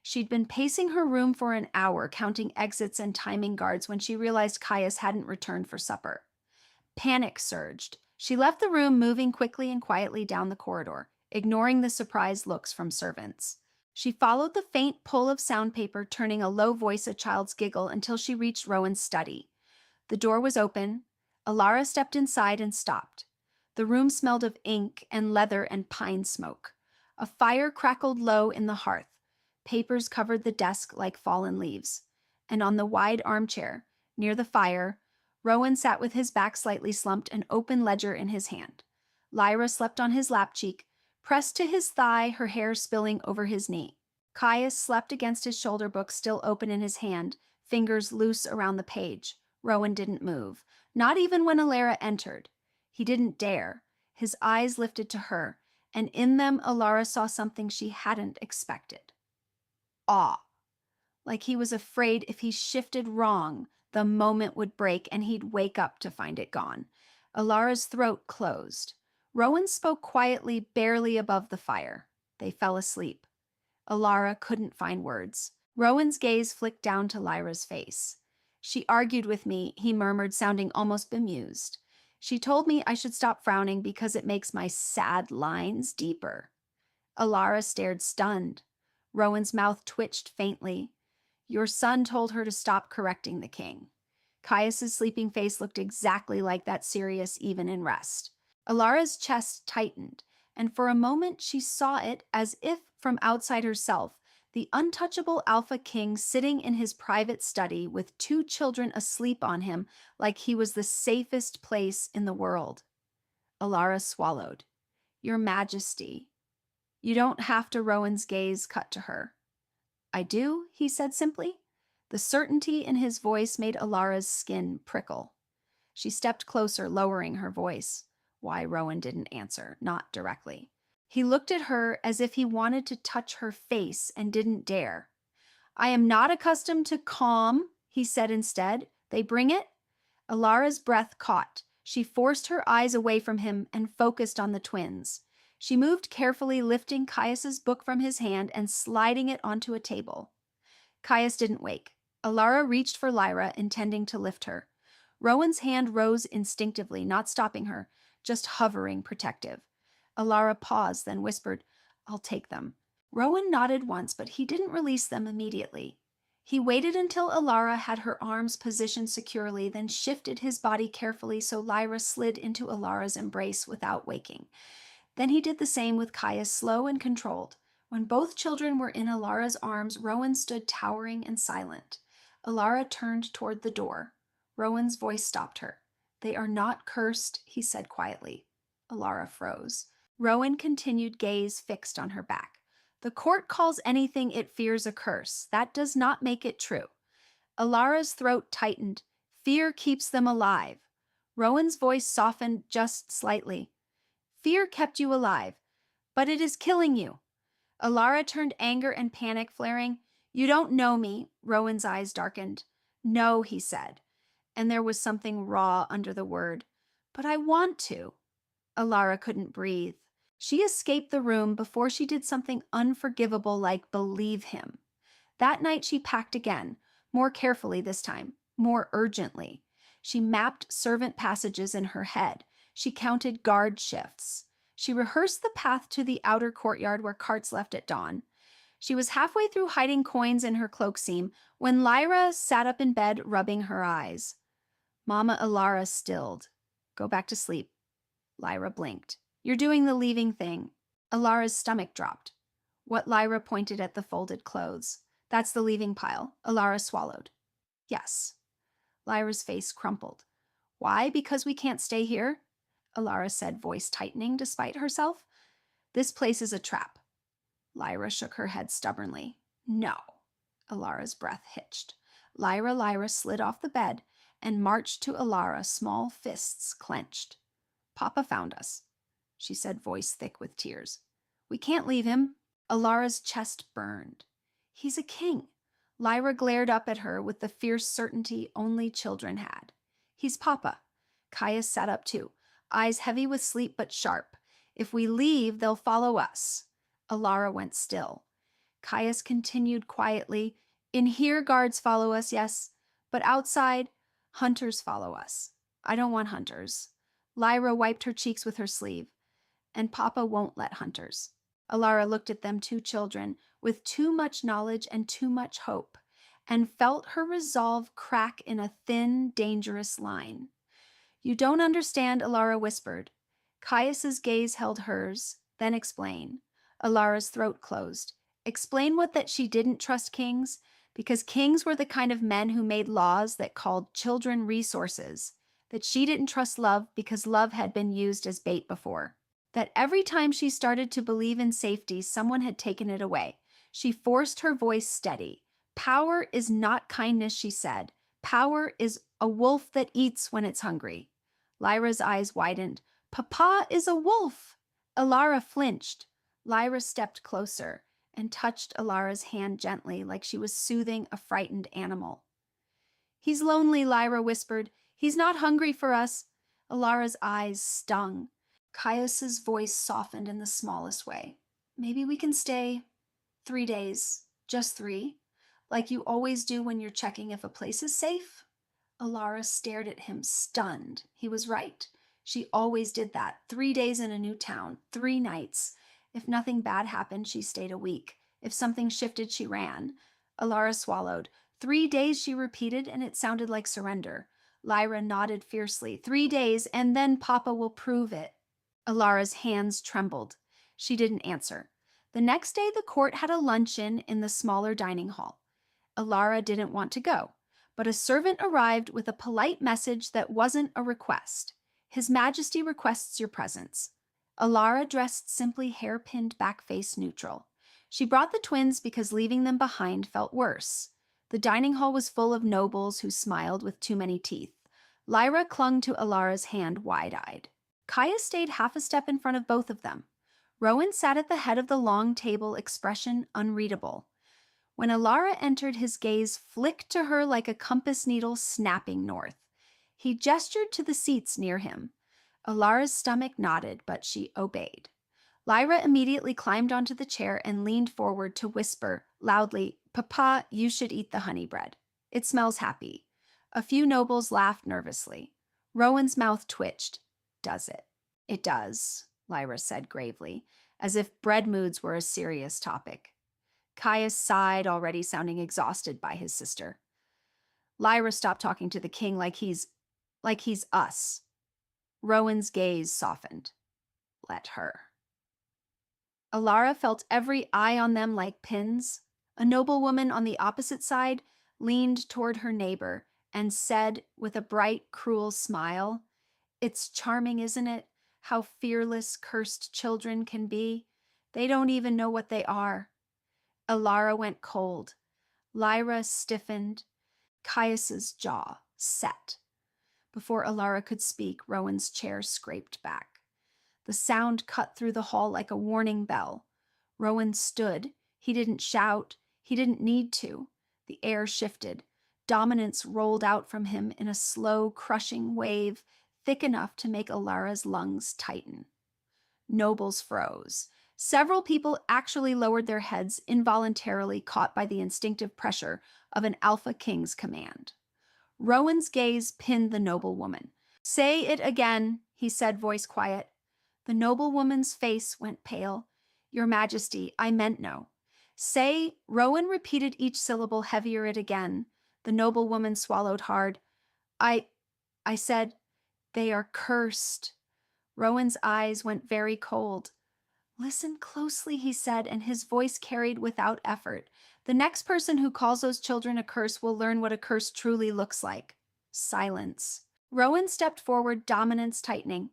She'd been pacing her room for an hour, counting exits and timing guards, when she realized Caius hadn't returned for supper. Panic surged. She left the room, moving quickly and quietly down the corridor, ignoring the surprised looks from servants. She followed the faint pull of soundpaper, turning a low voice, a child's giggle, until she reached Rowan's study. The door was open. Alara stepped inside and stopped. The room smelled of ink and leather and pine smoke. A fire crackled low in the hearth. Papers covered the desk like fallen leaves. And on the wide armchair, near the fire, Rowan sat with his back slightly slumped, an open ledger in his hand. Lyra slept on his lap cheek, pressed to his thigh, her hair spilling over his knee. Caius slept against his shoulder book, still open in his hand, fingers loose around the page. Rowan didn't move, not even when Alara entered. He didn't dare. His eyes lifted to her, and in them Alara saw something she hadn't expected. Awe. Like he was afraid if he shifted wrong, the moment would break and he'd wake up to find it gone. Alara's throat closed. Rowan spoke quietly, barely above the fire. They fell asleep. Alara couldn't find words. Rowan's gaze flicked down to Lyra's face. She argued with me, he murmured, sounding almost bemused. She told me I should stop frowning because it makes my sad lines deeper. Alara stared stunned. Rowan's mouth twitched faintly. Your son told her to stop correcting the king. Caius's sleeping face looked exactly like that serious even in rest. Alara's chest tightened, and for a moment she saw it as if from outside herself, the untouchable Alpha King sitting in his private study with 2 children asleep on him like he was the safest place in the world. Alara swallowed. Your Majesty. You don't have to. Rowan's gaze cut to her. I do, he said simply. The certainty in his voice made Alara's skin prickle. She stepped closer, lowering her voice. Why Rowan didn't answer, not directly. He looked at her as if he wanted to touch her face and didn't dare. I am not accustomed to calm, he said instead. They bring it? Alara's breath caught. She forced her eyes away from him and focused on the twins. She moved carefully, lifting Caius's book from his hand and sliding it onto a table. Caius didn't wake. Alara reached for Lyra, intending to lift her. Rowan's hand rose instinctively, not stopping her, just hovering protective. Alara paused, then whispered, I'll take them. Rowan nodded once, but he didn't release them immediately. He waited until Alara had her arms positioned securely, then shifted his body carefully so Lyra slid into Alara's embrace without waking. Then he did the same with Caius, slow and controlled. When both children were in Alara's arms, Rowan stood towering and silent. Alara turned toward the door. Rowan's voice stopped her. They are not cursed, he said quietly. Alara froze. Rowan continued, gaze fixed on her back. The court calls anything it fears a curse. That does not make it true. Alara's throat tightened. Fear keeps them alive. Rowan's voice softened just slightly. Fear kept you alive, but it is killing you. Alara turned, anger and panic flaring. You don't know me. Rowan's eyes darkened. No, he said, and there was something raw under the word. But I want to. Alara couldn't breathe. She escaped the room before she did something unforgivable like believe him. That night she packed again, more carefully this time, more urgently. She mapped servant passages in her head. She counted guard shifts. She rehearsed the path to the outer courtyard where carts left at dawn. She was halfway through hiding coins in her cloak seam when Lyra sat up in bed, rubbing her eyes. Mama Alara stilled. Go back to sleep. Lyra blinked. You're doing the leaving thing. Alara's stomach dropped. What? Lyra pointed at the folded clothes. That's the leaving pile. Alara swallowed. Yes. Lyra's face crumpled. Why? Because we can't stay here? Alara said, voice tightening despite herself. This place is a trap. Lyra shook her head stubbornly. No. Alara's breath hitched. Lyra slid off the bed and marched to Alara, small fists clenched. Papa found us, she said, voice thick with tears. We can't leave him. Alara's chest burned. He's a king. Lyra glared up at her with the fierce certainty only children had. He's Papa. Caius sat up too, eyes heavy with sleep but sharp. If we leave, they'll follow us. Alara went still. Caius continued quietly. In here, guards follow us, yes, but outside, hunters follow us. I don't want hunters. Lyra wiped her cheeks with her sleeve. And Papa won't let hunters. Alara looked at them 2 children with too much knowledge and too much hope, and felt her resolve crack in a thin, dangerous line. You don't understand, Alara whispered. Caius's gaze held hers, then explain. Alara's throat closed. Explain what? That she didn't trust kings, because kings were the kind of men who made laws that called children resources. That she didn't trust love because love had been used as bait before. That every time she started to believe in safety, someone had taken it away. She forced her voice steady. Power is not kindness, she said. Power is a wolf that eats when it's hungry. Lyra's eyes widened. Papa is a wolf. Alara flinched. Lyra stepped closer and touched Alara's hand gently, like she was soothing a frightened animal. He's lonely, Lyra whispered. He's not hungry for us. Alara's eyes stung. Caius's voice softened in the smallest way. Maybe we can stay 3 days. Just 3. Like you always do when you're checking if a place is safe? Alara stared at him, stunned. He was right. She always did that. 3 days in a new town, 3 nights. If nothing bad happened, she stayed a week. If something shifted, she ran. Alara swallowed. 3 days, she repeated, and it sounded like surrender. Lyra nodded fiercely. 3 days, and then Papa will prove it. Alara's hands trembled. She didn't answer. The next day, the court had a luncheon in the smaller dining hall. Alara didn't want to go, but a servant arrived with a polite message that wasn't a request. His Majesty requests your presence. Alara dressed simply hair-pinned back face neutral. She brought the twins because leaving them behind felt worse. The dining hall was full of nobles who smiled with too many teeth. Lyra clung to Alara's hand wide-eyed. Kaya stayed half a step in front of both of them. Rowan sat at the head of the long table, expression unreadable. When Alara entered, his gaze flicked to her like a compass needle snapping north. He gestured to the seats near him. Alara's stomach nodded, but she obeyed. Lyra immediately climbed onto the chair and leaned forward to whisper loudly, "Papa, you should eat the honey bread. It smells happy." A few nobles laughed nervously. Rowan's mouth twitched. "Does it?" "It does," Lyra said gravely, as if bread moods were a serious topic. Caius sighed, already sounding exhausted by his sister. Lyra stopped talking to the king like he's us. Rowan's gaze softened. Let her. Alara felt every eye on them like pins. A noblewoman on the opposite side leaned toward her neighbor and said with a bright, cruel smile, "It's charming, isn't it? How fearless cursed children can be. They don't even know what they are." Alara went cold. Lyra stiffened. Caius's jaw set. Before Alara could speak, Rowan's chair scraped back. The sound cut through the hall like a warning bell. Rowan stood. He didn't shout. He didn't need to. The air shifted. Dominance rolled out from him in a slow, crushing wave, thick enough to make Alara's lungs tighten. Nobles froze. Several people actually lowered their heads, involuntarily caught by the instinctive pressure of an Alpha King's command. Rowan's gaze pinned the noblewoman. "Say it again," he said, voice quiet. The noblewoman's face went pale. "Your Majesty, I meant no." "Say," Rowan repeated each syllable, heavier it again. The noblewoman swallowed hard. I said, they are cursed." Rowan's eyes went very cold. "Listen closely," he said, and his voice carried without effort. "The next person who calls those children a curse will learn what a curse truly looks like." Silence. Rowan stepped forward, dominance tightening.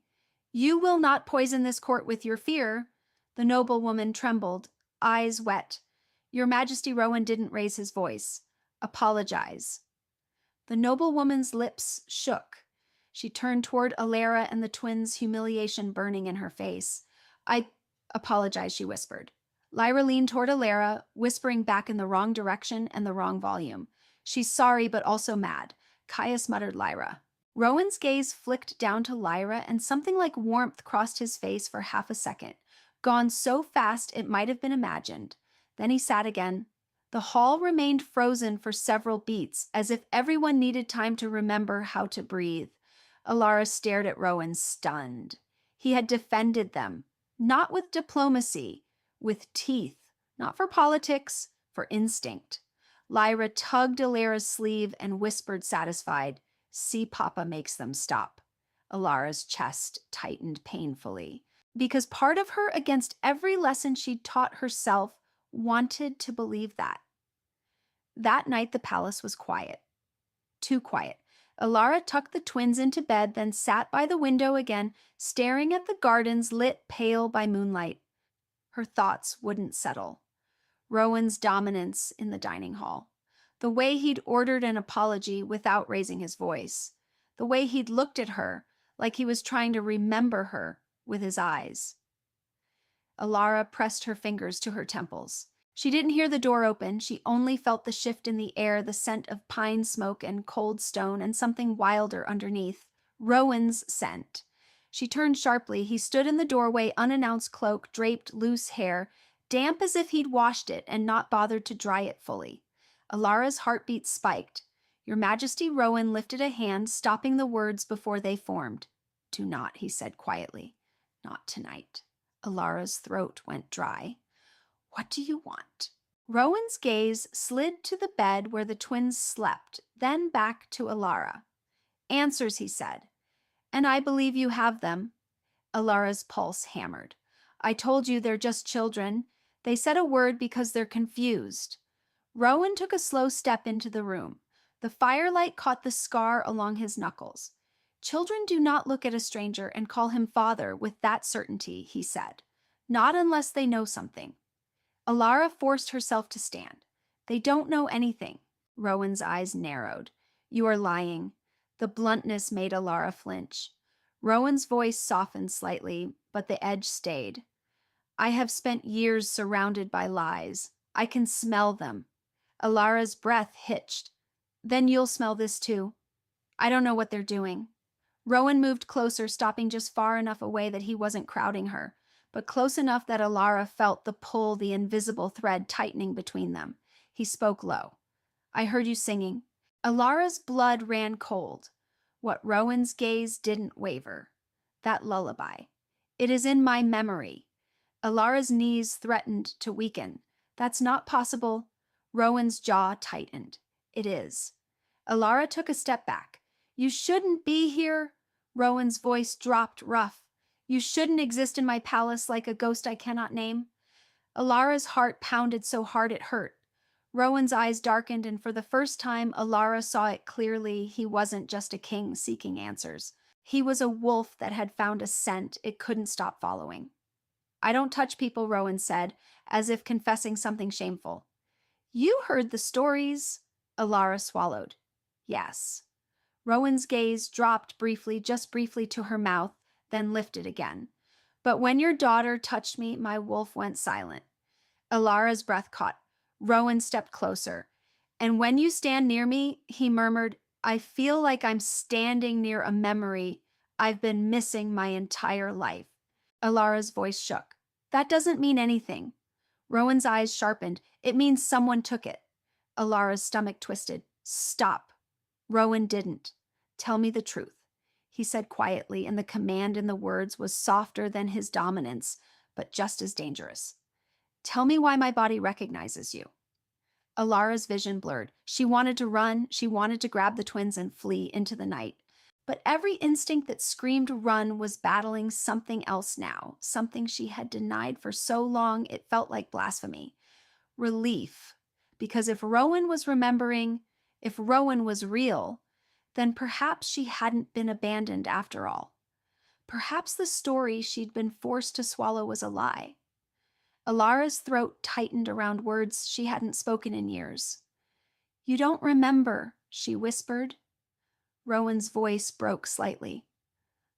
"You will not poison this court with your fear." The noblewoman trembled, eyes wet. "Your Majesty," Rowan didn't raise his voice. "Apologize." The noblewoman's lips shook. She turned toward Alara and the twins, humiliation burning in her face. "I apologize," she whispered. Lyra leaned toward Alara, whispering back in the wrong direction and the wrong volume. "She's sorry, but also mad." Caius muttered Lyra. Rowan's gaze flicked down to Lyra, and something like warmth crossed his face for half a second, gone so fast it might have been imagined. Then he sat again. The hall remained frozen for several beats, as if everyone needed time to remember how to breathe. Alara stared at Rowan, stunned. He had defended them, not with diplomacy, with teeth, not for politics, for instinct. Lyra tugged Alara's sleeve and whispered, satisfied, "See, Papa makes them stop." Alara's chest tightened painfully, because part of her, against every lesson she'd taught herself, wanted to believe that. That night the palace was quiet. Too quiet. Alara tucked the twins into bed, then sat by the window again, staring at the gardens lit pale by moonlight. Her thoughts wouldn't settle. Rowan's dominance in the dining hall. The way he'd ordered an apology without raising his voice. The way he'd looked at her, like he was trying to remember her with his eyes. Alara pressed her fingers to her temples. She didn't hear the door open. She only felt the shift in the air, the scent of pine smoke and cold stone, and something wilder underneath. Rowan's scent. She turned sharply. He stood in the doorway, unannounced cloak, draped loose hair, damp as if he'd washed it and not bothered to dry it fully. Alara's heartbeat spiked. Your Majesty, Rowan lifted a hand, stopping the words before they formed. Do not, he said quietly. Not tonight. Alara's throat went dry. What do you want? Rowan's gaze slid to the bed where the twins slept, then back to Alara. Answers, he said. And I believe you have them. Alara's pulse hammered. I told you they're just children. They said a word because they're confused. Rowan took a slow step into the room. The firelight caught the scar along his knuckles. Children do not look at a stranger and call him father with that certainty, he said. Not unless they know something. Alara forced herself to stand. They don't know anything. Rowan's eyes narrowed. You are lying. The bluntness made Alara flinch. Rowan's voice softened slightly, but the edge stayed. I have spent years surrounded by lies. I can smell them. Alara's breath hitched. Then you'll smell this too. I don't know what they're doing. Rowan moved closer, stopping just far enough away that he wasn't crowding her, but close enough that Alara felt the pull, the invisible thread tightening between them. He spoke low. I heard you singing. Alara's blood ran cold. What Rowan's gaze didn't waver. That lullaby. It is in my memory. Alara's knees threatened to weaken. That's not possible. Rowan's jaw tightened. It is. Alara took a step back. You shouldn't be here. Rowan's voice dropped rough. You shouldn't exist in my palace like a ghost I cannot name. Alara's heart pounded so hard it hurt. Rowan's eyes darkened, and for the first time, Alara saw it clearly. He wasn't just a king seeking answers. He was a wolf that had found a scent it couldn't stop following. I don't touch people, Rowan said, as if confessing something shameful. You heard the stories. Alara swallowed. Yes. Rowan's gaze dropped briefly, just briefly to her mouth, then lifted again. But when your daughter touched me, my wolf went silent. Alara's breath caught. Rowan stepped closer. And when you stand near me, he murmured, I feel like I'm standing near a memory I've been missing my entire life. Alara's voice shook. That doesn't mean anything. Rowan's eyes sharpened. It means someone took it. Alara's stomach twisted. Stop. Rowan didn't. Tell me the truth, he said quietly, and the command in the words was softer than his dominance, but just as dangerous. Tell me why my body recognizes you. Alara's vision blurred. She wanted to run. She wanted to grab the twins and flee into the night. But every instinct that screamed run was battling something else now, something she had denied for so long it felt like blasphemy. Relief. Because if Rowan was remembering, if Rowan was real, then perhaps she hadn't been abandoned after all. Perhaps the story she'd been forced to swallow was a lie. Alara's throat tightened around words she hadn't spoken in years. You don't remember, she whispered. Rowan's voice broke slightly.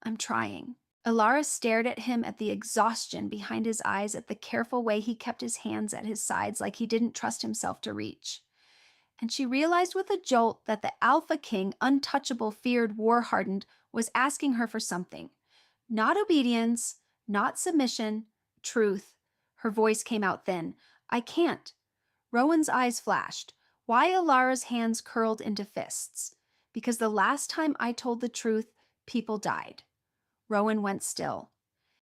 I'm trying. Alara stared at him, at the exhaustion behind his eyes, at the careful way he kept his hands at his sides like he didn't trust himself to reach. And she realized with a jolt that the Alpha King, untouchable, feared, war-hardened, was asking her for something. Not obedience, not submission, truth. Her voice came out thin. I can't. Rowan's eyes flashed. Why Alara's hands curled into fists? Because the last time I told the truth, people died. Rowan went still.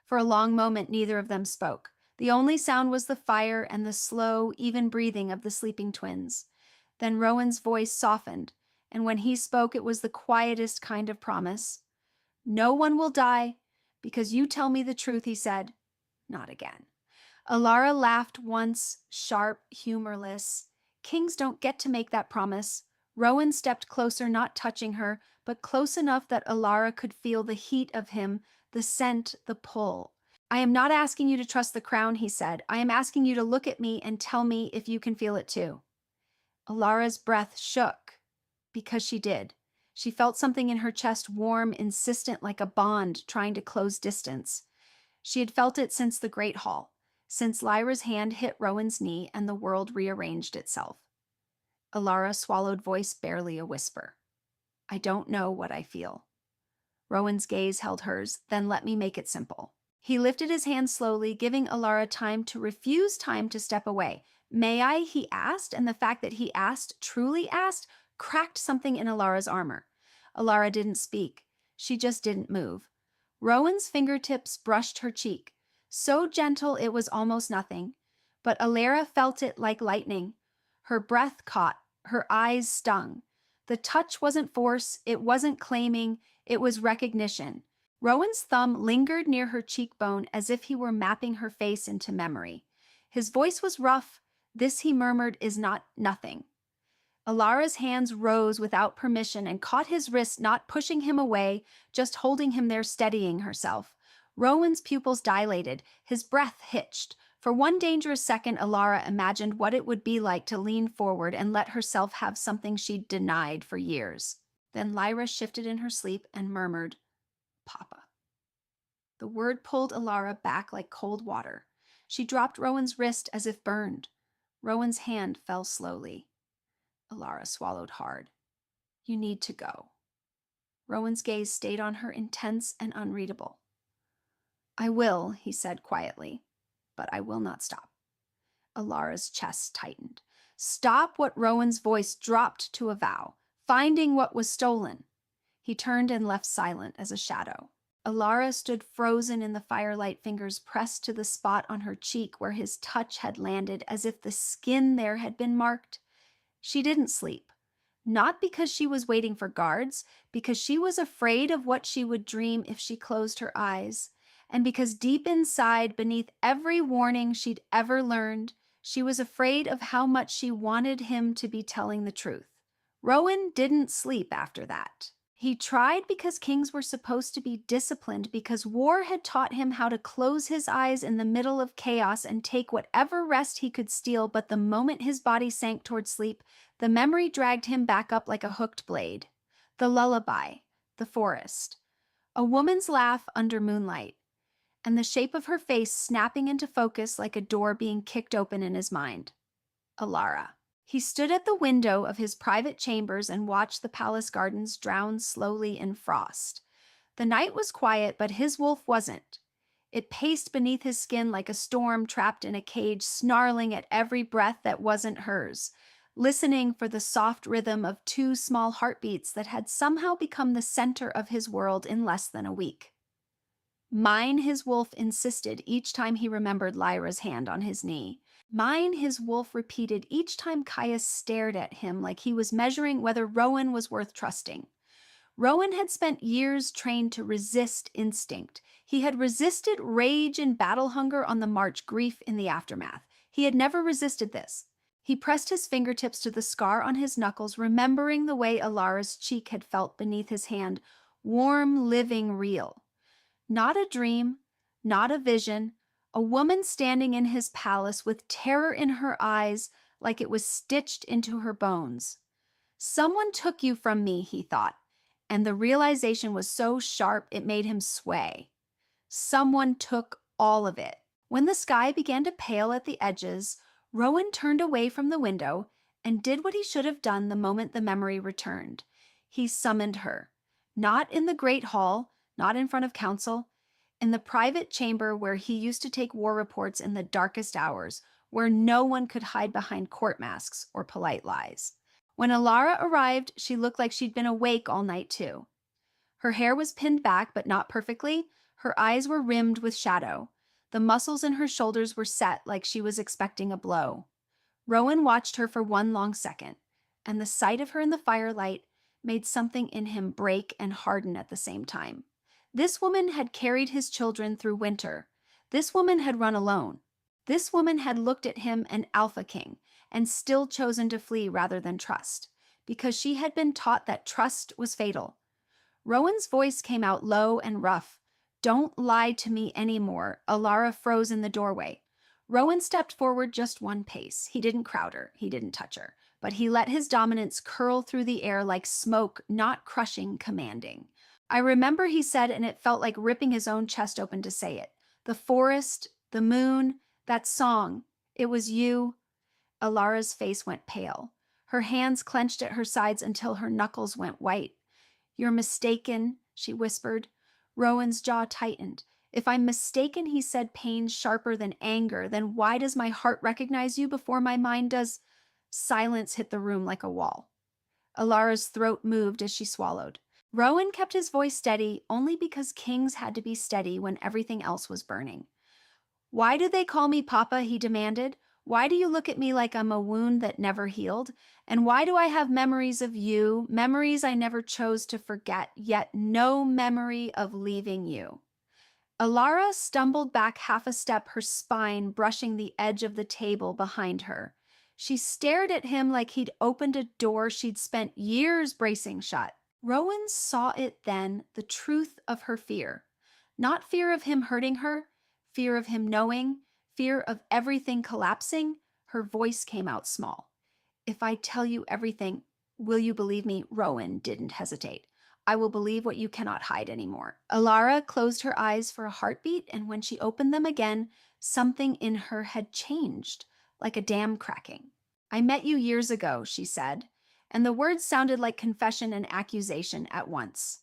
For a long moment, neither of them spoke. The only sound was the fire and the slow, even breathing of the sleeping twins. Then Rowan's voice softened, and when he spoke, it was the quietest kind of promise. No one will die, because you tell me the truth, he said. Not again. Alara laughed once, sharp, humorless. Kings don't get to make that promise. Rowan stepped closer, not touching her, but close enough that Alara could feel the heat of him, the scent, the pull. I am not asking you to trust the crown, he said. I am asking you to look at me and tell me if you can feel it too. Alara's breath shook, because she did. She felt something in her chest, warm, insistent, like a bond trying to close distance. She had felt it since the Great Hall, since Lyra's hand hit Rowan's knee and the world rearranged itself. Alara swallowed, voice barely a whisper. I don't know what I feel. Rowan's gaze held hers. Then let me make it simple. He lifted his hand slowly, giving Alara time to step away. May I? He asked, and the fact that he asked, truly asked, cracked something in Alara's armor. Alara didn't speak. She just didn't move. Rowan's fingertips brushed her cheek. So gentle it was almost nothing. But Alara felt it like lightning. Her breath caught. Her eyes stung. The touch wasn't force. It wasn't claiming. It was recognition. Rowan's thumb lingered near her cheekbone as if he were mapping her face into memory. His voice was rough. This, he murmured, is not nothing. Alara's hands rose without permission and caught his wrist, not pushing him away, just holding him there, steadying herself. Rowan's pupils dilated. His breath hitched. For one dangerous second, Alara imagined what it would be like to lean forward and let herself have something she'd denied for years. Then Lyra shifted in her sleep and murmured, "Papa." The word pulled Alara back like cold water. She dropped Rowan's wrist as if burned. Rowan's hand fell slowly. Alara swallowed hard. "You need to go." Rowan's gaze stayed on her, intense and unreadable. "I will," he said quietly, "but I will not stop." Alara's chest tightened. Stop what Rowan's voice dropped to a vow. Finding what was stolen. He turned and left silent as a shadow. Alara stood frozen in the firelight, fingers pressed to the spot on her cheek where his touch had landed, as if the skin there had been marked. She didn't sleep. Not because she was waiting for guards, because she was afraid of what she would dream if she closed her eyes, and because deep inside, beneath every warning she'd ever learned, she was afraid of how much she wanted him to be telling the truth. Rowan didn't sleep after that. He tried because kings were supposed to be disciplined, because war had taught him how to close his eyes in the middle of chaos and take whatever rest he could steal, but the moment his body sank toward sleep, the memory dragged him back up like a hooked blade. The lullaby, the forest, a woman's laugh under moonlight, and the shape of her face snapping into focus like a door being kicked open in his mind. Alara. He stood at the window of his private chambers and watched the palace gardens drown slowly in frost. The night was quiet, but his wolf wasn't. It paced beneath his skin like a storm trapped in a cage, snarling at every breath that wasn't hers, listening for the soft rhythm of two small heartbeats that had somehow become the center of his world in less than a week. "Mine," his wolf insisted each time he remembered Lyra's hand on his knee. "Mine," his wolf repeated each time Caius stared at him like he was measuring whether Rowan was worth trusting. Rowan had spent years trained to resist instinct. He had resisted rage and battle hunger on the march, grief in the aftermath. He had never resisted this. He pressed his fingertips to the scar on his knuckles, remembering the way Alara's cheek had felt beneath his hand, warm, living, real. Not a dream, not a vision, a woman standing in his palace with terror in her eyes like it was stitched into her bones. "Someone took you from me," he thought, and the realization was so sharp it made him sway. Someone took all of it. When the sky began to pale at the edges, Rowan turned away from the window and did what he should have done the moment the memory returned. He summoned her. Not in the great hall, not in front of council, in the private chamber where he used to take war reports in the darkest hours, where no one could hide behind court masks or polite lies. When Alara arrived, she looked like she'd been awake all night too. Her hair was pinned back, but not perfectly. Her eyes were rimmed with shadow. The muscles in her shoulders were set like she was expecting a blow. Rowan watched her for one long second, and the sight of her in the firelight made something in him break and harden at the same time. This woman had carried his children through winter. This woman had run alone. This woman had looked at him, an alpha king, and still chosen to flee rather than trust, because she had been taught that trust was fatal. Rowan's voice came out low and rough. "Don't lie to me anymore." Alara froze in the doorway. Rowan stepped forward just one pace. He didn't crowd her. He didn't touch her. But he let his dominance curl through the air like smoke, not crushing, commanding. "I remember," he said, and it felt like ripping his own chest open to say it. "The forest, the moon, that song. It was you." Alara's face went pale. Her hands clenched at her sides until her knuckles went white. "You're mistaken," she whispered. Rowan's jaw tightened. If I'm mistaken, he said, pain sharper than anger, then why does my heart recognize you before my mind does? Silence hit the room like a wall. Alara's throat moved as she swallowed. Rowan kept his voice steady only because kings had to be steady when everything else was burning. Why do they call me Papa? He demanded. Why do you look at me like I'm a wound that never healed? And why do I have memories of you, memories I never chose to forget, yet no memory of leaving you? Alara stumbled back half a step, her spine brushing the edge of the table behind her. She stared at him like he'd opened a door she'd spent years bracing shut. Rowan saw it then, the truth of her fear. Not fear of him hurting her, fear of him knowing, fear of everything collapsing. Her voice came out small. If I tell you everything, will you believe me? Rowan didn't hesitate. I will believe what you cannot hide anymore. Alara closed her eyes for a heartbeat, and when she opened them again, something in her had changed, like a dam cracking. I met you years ago, she said, and the words sounded like confession and accusation at once.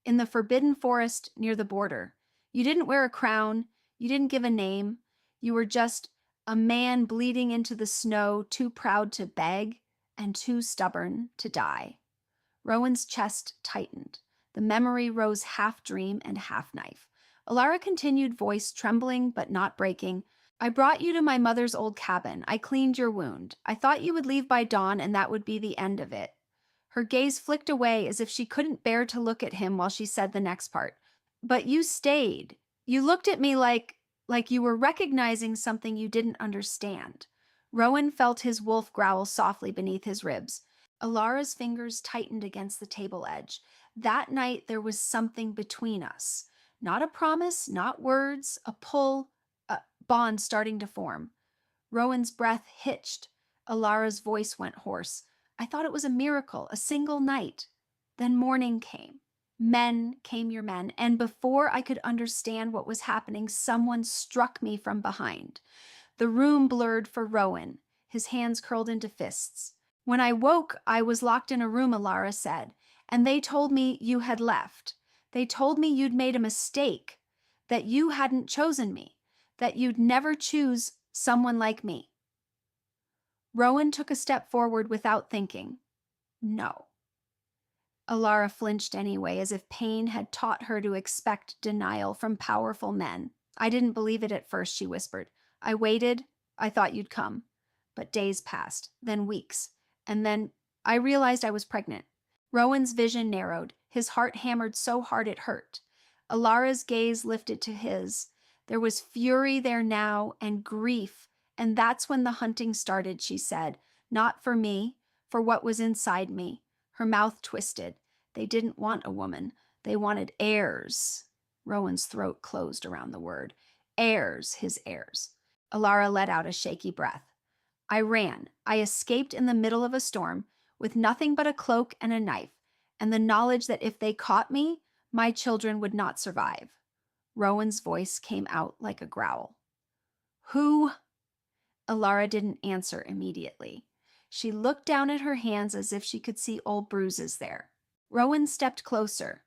In the forbidden forest near the border. You didn't wear a crown, you didn't give a name, you were just a man bleeding into the snow, too proud to beg and too stubborn to die. Rowan's chest tightened. The memory rose half dream and half knife. Alara continued, voice trembling but not breaking. I brought you to my mother's old cabin. I cleaned your wound. I thought you would leave by dawn and that would be the end of it. Her gaze flicked away as if she couldn't bear to look at him while she said the next part. But you stayed. You looked at me like you were recognizing something you didn't understand. Rowan felt his wolf growl softly beneath his ribs. Alara's fingers tightened against the table edge. That night there was something between us. Not a promise, not words, a pull, a bond starting to form. Rowan's breath hitched. Alara's voice went hoarse. I thought it was a miracle, a single night. Then morning came. Men came your men, and before I could understand what was happening, someone struck me from behind. The room blurred for Rowan, his hands curled into fists. When I woke, I was locked in a room, Alara said, and they told me you had left. They told me you'd made a mistake, that you hadn't chosen me, that you'd never choose someone like me. Rowan took a step forward without thinking. No. Alara flinched anyway, as if pain had taught her to expect denial from powerful men. I didn't believe it at first, she whispered. I waited. I thought you'd come. But days passed, then weeks, and then I realized I was pregnant. Rowan's vision narrowed. His heart hammered so hard it hurt. Alara's gaze lifted to his. There was fury there now and grief, and that's when the hunting started, she said. Not for me, for what was inside me. Her mouth twisted. They didn't want a woman. They wanted heirs. Rowan's throat closed around the word. Heirs, his heirs. Alara let out a shaky breath. I ran. I escaped in the middle of a storm with nothing but a cloak and a knife, and the knowledge that if they caught me, my children would not survive. Rowan's voice came out like a growl. Who? Alara didn't answer immediately. She looked down at her hands as if she could see old bruises there. Rowan stepped closer.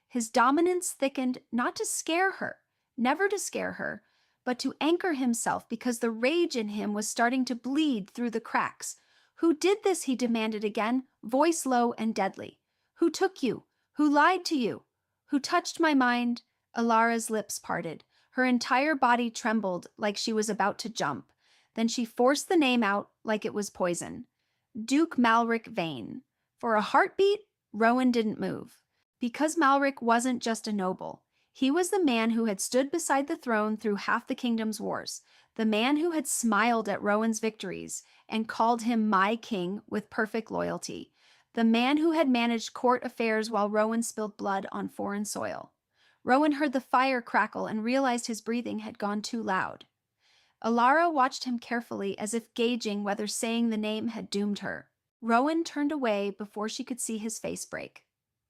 His dominance thickened, not to scare her, never to scare her, but to anchor himself because the rage in him was starting to bleed through the cracks. Who did this? He demanded again, voice low and deadly. Who took you? Who lied to you? Who touched my mind? Alara's lips parted. Her entire body trembled like she was about to jump. Then she forced the name out like it was poison. Duke Malric Vane. For a heartbeat, Rowan didn't move. Because Malric wasn't just a noble. He was the man who had stood beside the throne through half the kingdom's wars, the man who had smiled at Rowan's victories and called him my king with perfect loyalty, the man who had managed court affairs while Rowan spilled blood on foreign soil. Rowan heard the fire crackle and realized his breathing had gone too loud. Alara watched him carefully as if gauging whether saying the name had doomed her. Rowan turned away before she could see his face break.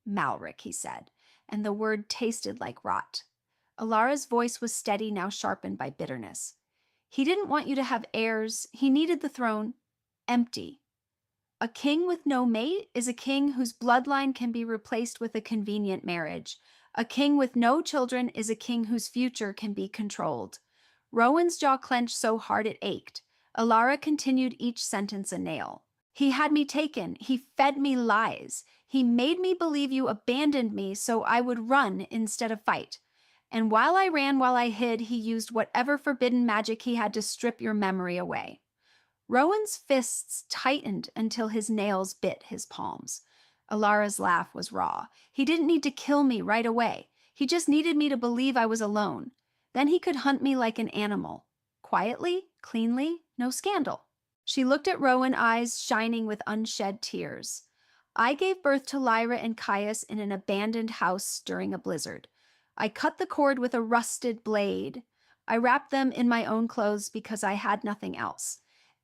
Malric, he said, and the word tasted like rot. Alara's voice was steady, now sharpened by bitterness. He didn't want you to have heirs. He needed the throne empty. A king with no mate is a king whose bloodline can be replaced with a convenient marriage. A king with no children is a king whose future can be controlled. Rowan's jaw clenched so hard it ached. Alara continued each sentence a nail. He had me taken. He fed me lies. He made me believe you abandoned me so I would run instead of fight. And while I hid, he used whatever forbidden magic he had to strip your memory away. Rowan's fists tightened until his nails bit his palms. Alara's laugh was raw. He didn't need to kill me right away. He just needed me to believe I was alone. Then he could hunt me like an animal. Quietly, cleanly, no scandal. She looked at Rowan, eyes shining with unshed tears. I gave birth to Lyra and Caius in an abandoned house during a blizzard. I cut the cord with a rusted blade. I wrapped them in my own clothes because I had nothing else.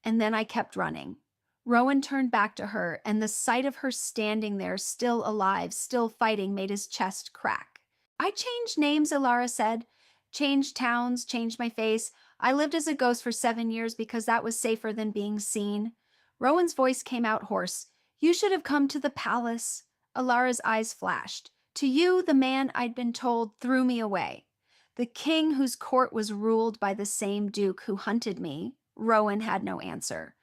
And then I kept running. Rowan turned back to her, and the sight of her standing there, still alive, still fighting, made his chest crack. I changed names, Alara said. Changed towns, changed my face. I lived as a ghost for 7 years because that was safer than being seen. Rowan's voice came out hoarse. You should have come to the palace. Alara's eyes flashed. To you, the man I'd been told threw me away. The king whose court was ruled by the same duke who hunted me. Rowan had no answer.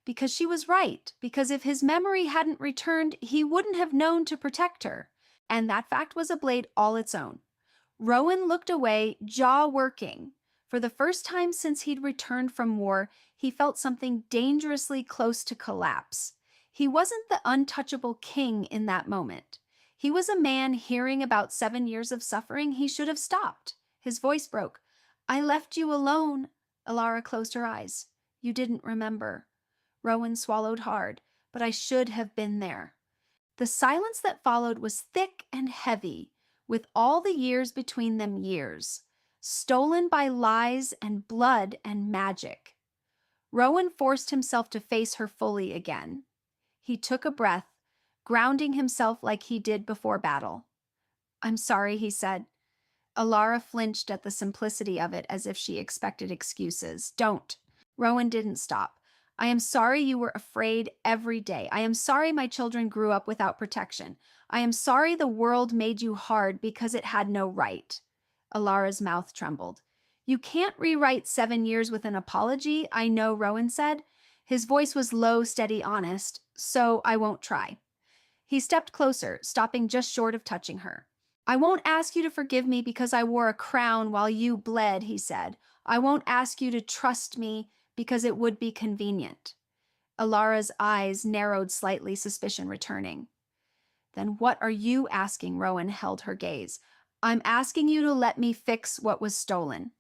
Because she was right. Because if his memory hadn't returned, he wouldn't have known to protect her. And that fact was a blade all its own. Rowan looked away, jaw working. For the first time since he'd returned from war, he felt something dangerously close to collapse. He wasn't the untouchable king in that moment. He was a man hearing about 7 years of suffering he should have stopped. His voice broke. I left you alone. Alara closed her eyes. You didn't remember. Rowan swallowed hard, but I should have been there. The silence that followed was thick and heavy, with all the years between them years, stolen by lies and blood and magic. Rowan forced himself to face her fully again. He took a breath, grounding himself like he did before battle. I'm sorry, he said. Alara flinched at the simplicity of it as if she expected excuses. Don't. Rowan didn't stop. I am sorry you were afraid every day. I am sorry my children grew up without protection. I am sorry the world made you hard because it had no right. Alara's mouth trembled. You can't rewrite 7 years with an apology, I know, Rowan said. His voice was low, steady, honest, so I won't try. He stepped closer, stopping just short of touching her. I won't ask you to forgive me because I wore a crown while you bled, he said. I won't ask you to trust me because it would be convenient. Alara's eyes narrowed slightly, suspicion returning. Then what are you asking? Rowan held her gaze. I'm asking you to let me fix what was stolen.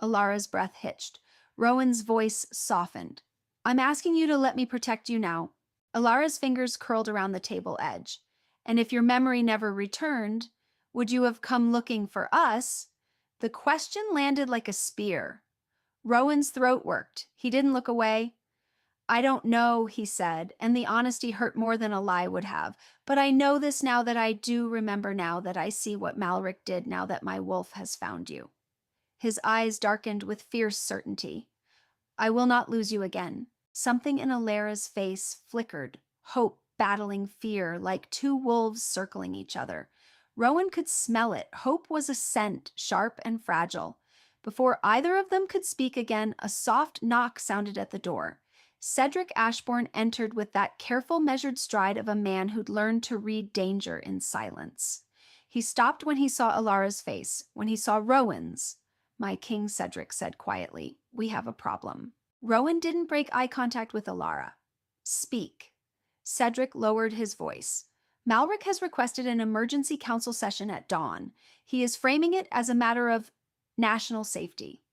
Alara's breath hitched. Rowan's voice softened. I'm asking you to let me protect you now. Alara's fingers curled around the table edge. And if your memory never returned, would you have come looking for us? The question landed like a spear. Rowan's throat worked. He didn't look away. I don't know, he said, and the honesty hurt more than a lie would have. But I know this now that I do remember now that I see what Malric did now that my wolf has found you. His eyes darkened with fierce certainty. I will not lose you again. Something in Alara's face flickered, hope battling fear like two wolves circling each other. Rowan could smell it. Hope was a scent, sharp and fragile. Before either of them could speak again, a soft knock sounded at the door. Cedric Ashbourne entered with that careful, measured stride of a man who'd learned to read danger in silence. He stopped when he saw Alara's face, when he saw Rowan's. My king, Cedric said quietly, we have a problem. Rowan didn't break eye contact with Alara. Speak. Cedric lowered his voice. Malric has requested an emergency council session at dawn. He is framing it as a matter of national safety.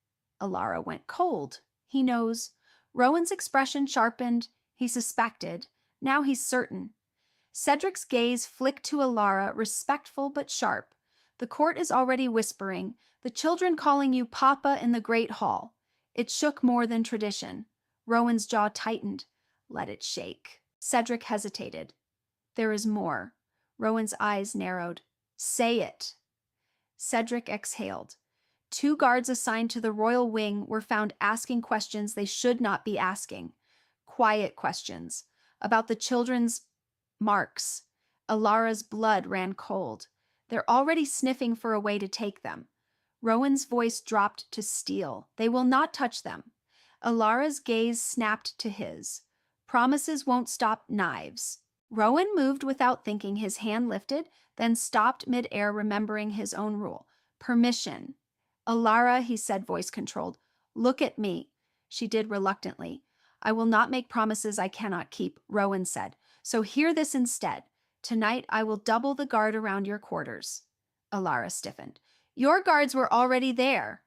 Alara went cold. He knows. Rowan's expression sharpened. He suspected. Now he's certain. Cedric's gaze flicked to Alara, respectful but sharp. The court is already whispering, the children calling you Papa in the Great Hall. It shook more than tradition. Rowan's jaw tightened. Let it shake. Cedric hesitated. There is more. Rowan's eyes narrowed. Say it. Cedric exhaled. 2 guards assigned to the royal wing were found asking questions they should not be asking. Quiet questions. about the children's marks. Alara's blood ran cold. They're already sniffing for a way to take them. Rowan's voice dropped to steel. They will not touch them. Alara's gaze snapped to his. Promises won't stop knives. Rowan moved without thinking, his hand lifted, then stopped mid-air, remembering his own rule. Permission. Alara, he said, voice controlled. Look at me. She did reluctantly. I will not make promises I cannot keep, Rowan said. So hear this instead. Tonight I will double the guard around your quarters. Alara stiffened. Your guards were already there.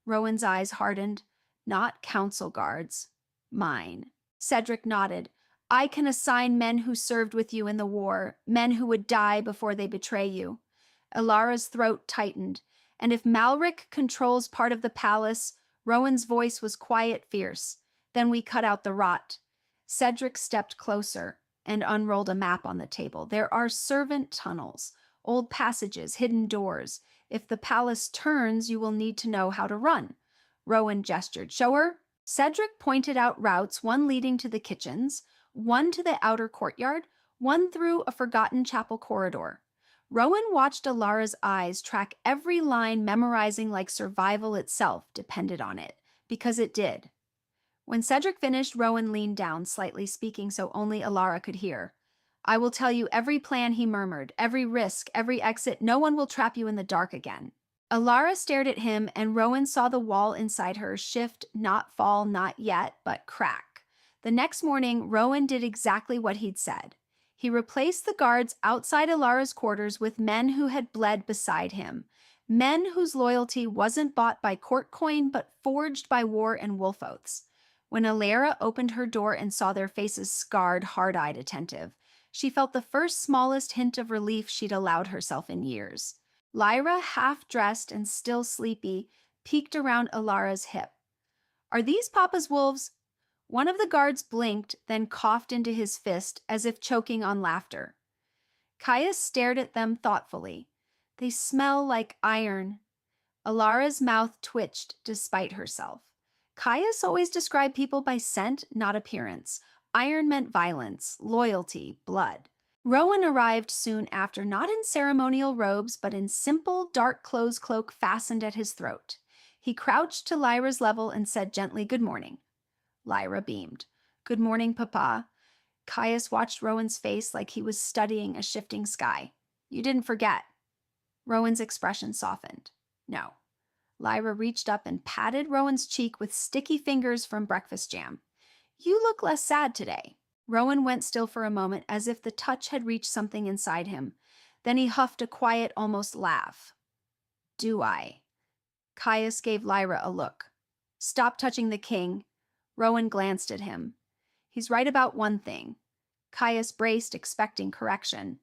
Rowan's eyes hardened. Not council guards. Mine. Cedric nodded. I can assign men who served with you in the war, men who would die before they betray you. Alara's throat tightened. And if Malric controls part of the palace, Rowan's voice was quiet, fierce. Then we cut out the rot. Cedric stepped closer and unrolled a map on the table. There are servant tunnels, old passages, hidden doors. If the palace turns, you will need to know how to run. Rowan gestured. Show her. Cedric pointed out routes, one leading to the kitchens, one to the outer courtyard, one through a forgotten chapel corridor. Rowan watched Alara's eyes track every line, memorizing like survival itself depended on it, because it did. When Cedric finished, Rowan leaned down, slightly, speaking so only Alara could hear. I will tell you every plan, he murmured, every risk, every exit. No one will trap you in the dark again. Alara stared at him, and Rowan saw the wall inside her shift, not fall, not yet, but crack. The next morning, Rowan did exactly what he'd said. He replaced the guards outside Alara's quarters with men who had bled beside him, men whose loyalty wasn't bought by court coin but forged by war and wolf oaths. When Alara opened her door and saw their faces scarred, hard-eyed, attentive, she felt the first smallest hint of relief she'd allowed herself in years. Lyra, half-dressed and still sleepy, peeked around Alara's hip. Are these Papa's wolves? One of the guards blinked, then coughed into his fist as if choking on laughter. Caius stared at them thoughtfully. They smell like iron. Alara's mouth twitched despite herself. Caius always described people by scent, not appearance. Iron meant violence, loyalty, blood. Rowan arrived soon after, not in ceremonial robes, but in simple, dark clothes cloak fastened at his throat. He crouched to Lyra's level and said gently, "Good morning." Lyra beamed. "Good morning, Papa." Caius watched Rowan's face like he was studying a shifting sky. "You didn't forget." Rowan's expression softened. "No." Lyra reached up and patted Rowan's cheek with sticky fingers from breakfast jam. "You look less sad today." Rowan went still for a moment, as if the touch had reached something inside him. Then he huffed a quiet, almost laugh. "Do I?" Caius gave Lyra a look. "Stop touching the king." Rowan glanced at him. "He's right about one thing." Caius braced, expecting correction.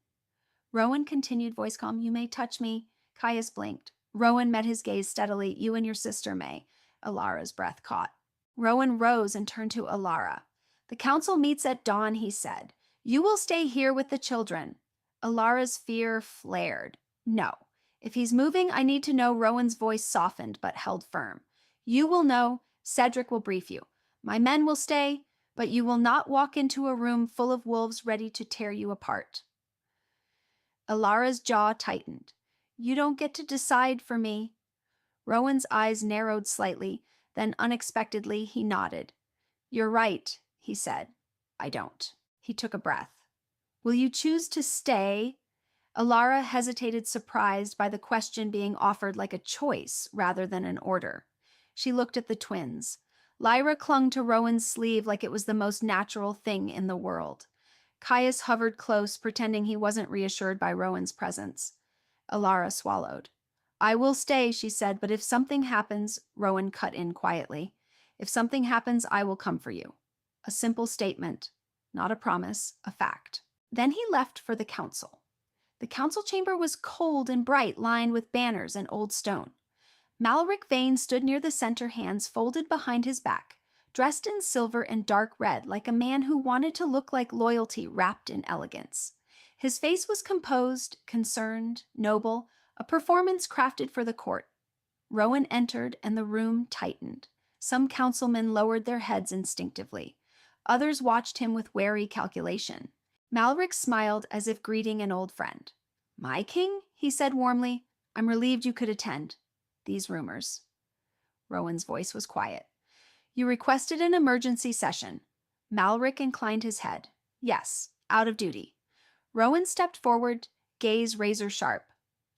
Rowan continued, voice calm. "You may touch me." Caius blinked. Rowan met his gaze steadily. "You and your sister may." Alara's breath caught. Rowan rose and turned to Alara. "The council meets at dawn," he said. "You will stay here with the children." Alara's fear flared. "No. If he's moving, I need to know." Rowan's voice softened but held firm. "You will know. Cedric will brief you. My men will stay, but you will not walk into a room full of wolves ready to tear you apart." Alara's jaw tightened. "You don't get to decide for me." Rowan's eyes narrowed slightly, then unexpectedly he nodded. "You're right," he said. "I don't." He took a breath. "Will you choose to stay?" Alara hesitated, surprised by the question being offered like a choice rather than an order. She looked at the twins. Lyra clung to Rowan's sleeve like it was the most natural thing in the world. Caius hovered close, pretending he wasn't reassured by Rowan's presence. Alara swallowed. "I will stay," she said, "but if something happens," Rowan cut in quietly, "if something happens, I will come for you." A simple statement, not a promise, a fact. Then he left for the council. The council chamber was cold and bright, lined with banners and old stone. Malric Vane stood near the center, hands folded behind his back, dressed in silver and dark red, like a man who wanted to look like loyalty wrapped in elegance. His face was composed, concerned, noble, a performance crafted for the court. Rowan entered, and the room tightened. Some councilmen lowered their heads instinctively. Others watched him with wary calculation. Malric smiled as if greeting an old friend. "My king?" he said warmly. "I'm relieved you could attend these rumors." Rowan's voice was quiet. "You requested an emergency session." Malric inclined his head. "Yes, out of duty." Rowan stepped forward, gaze razor sharp.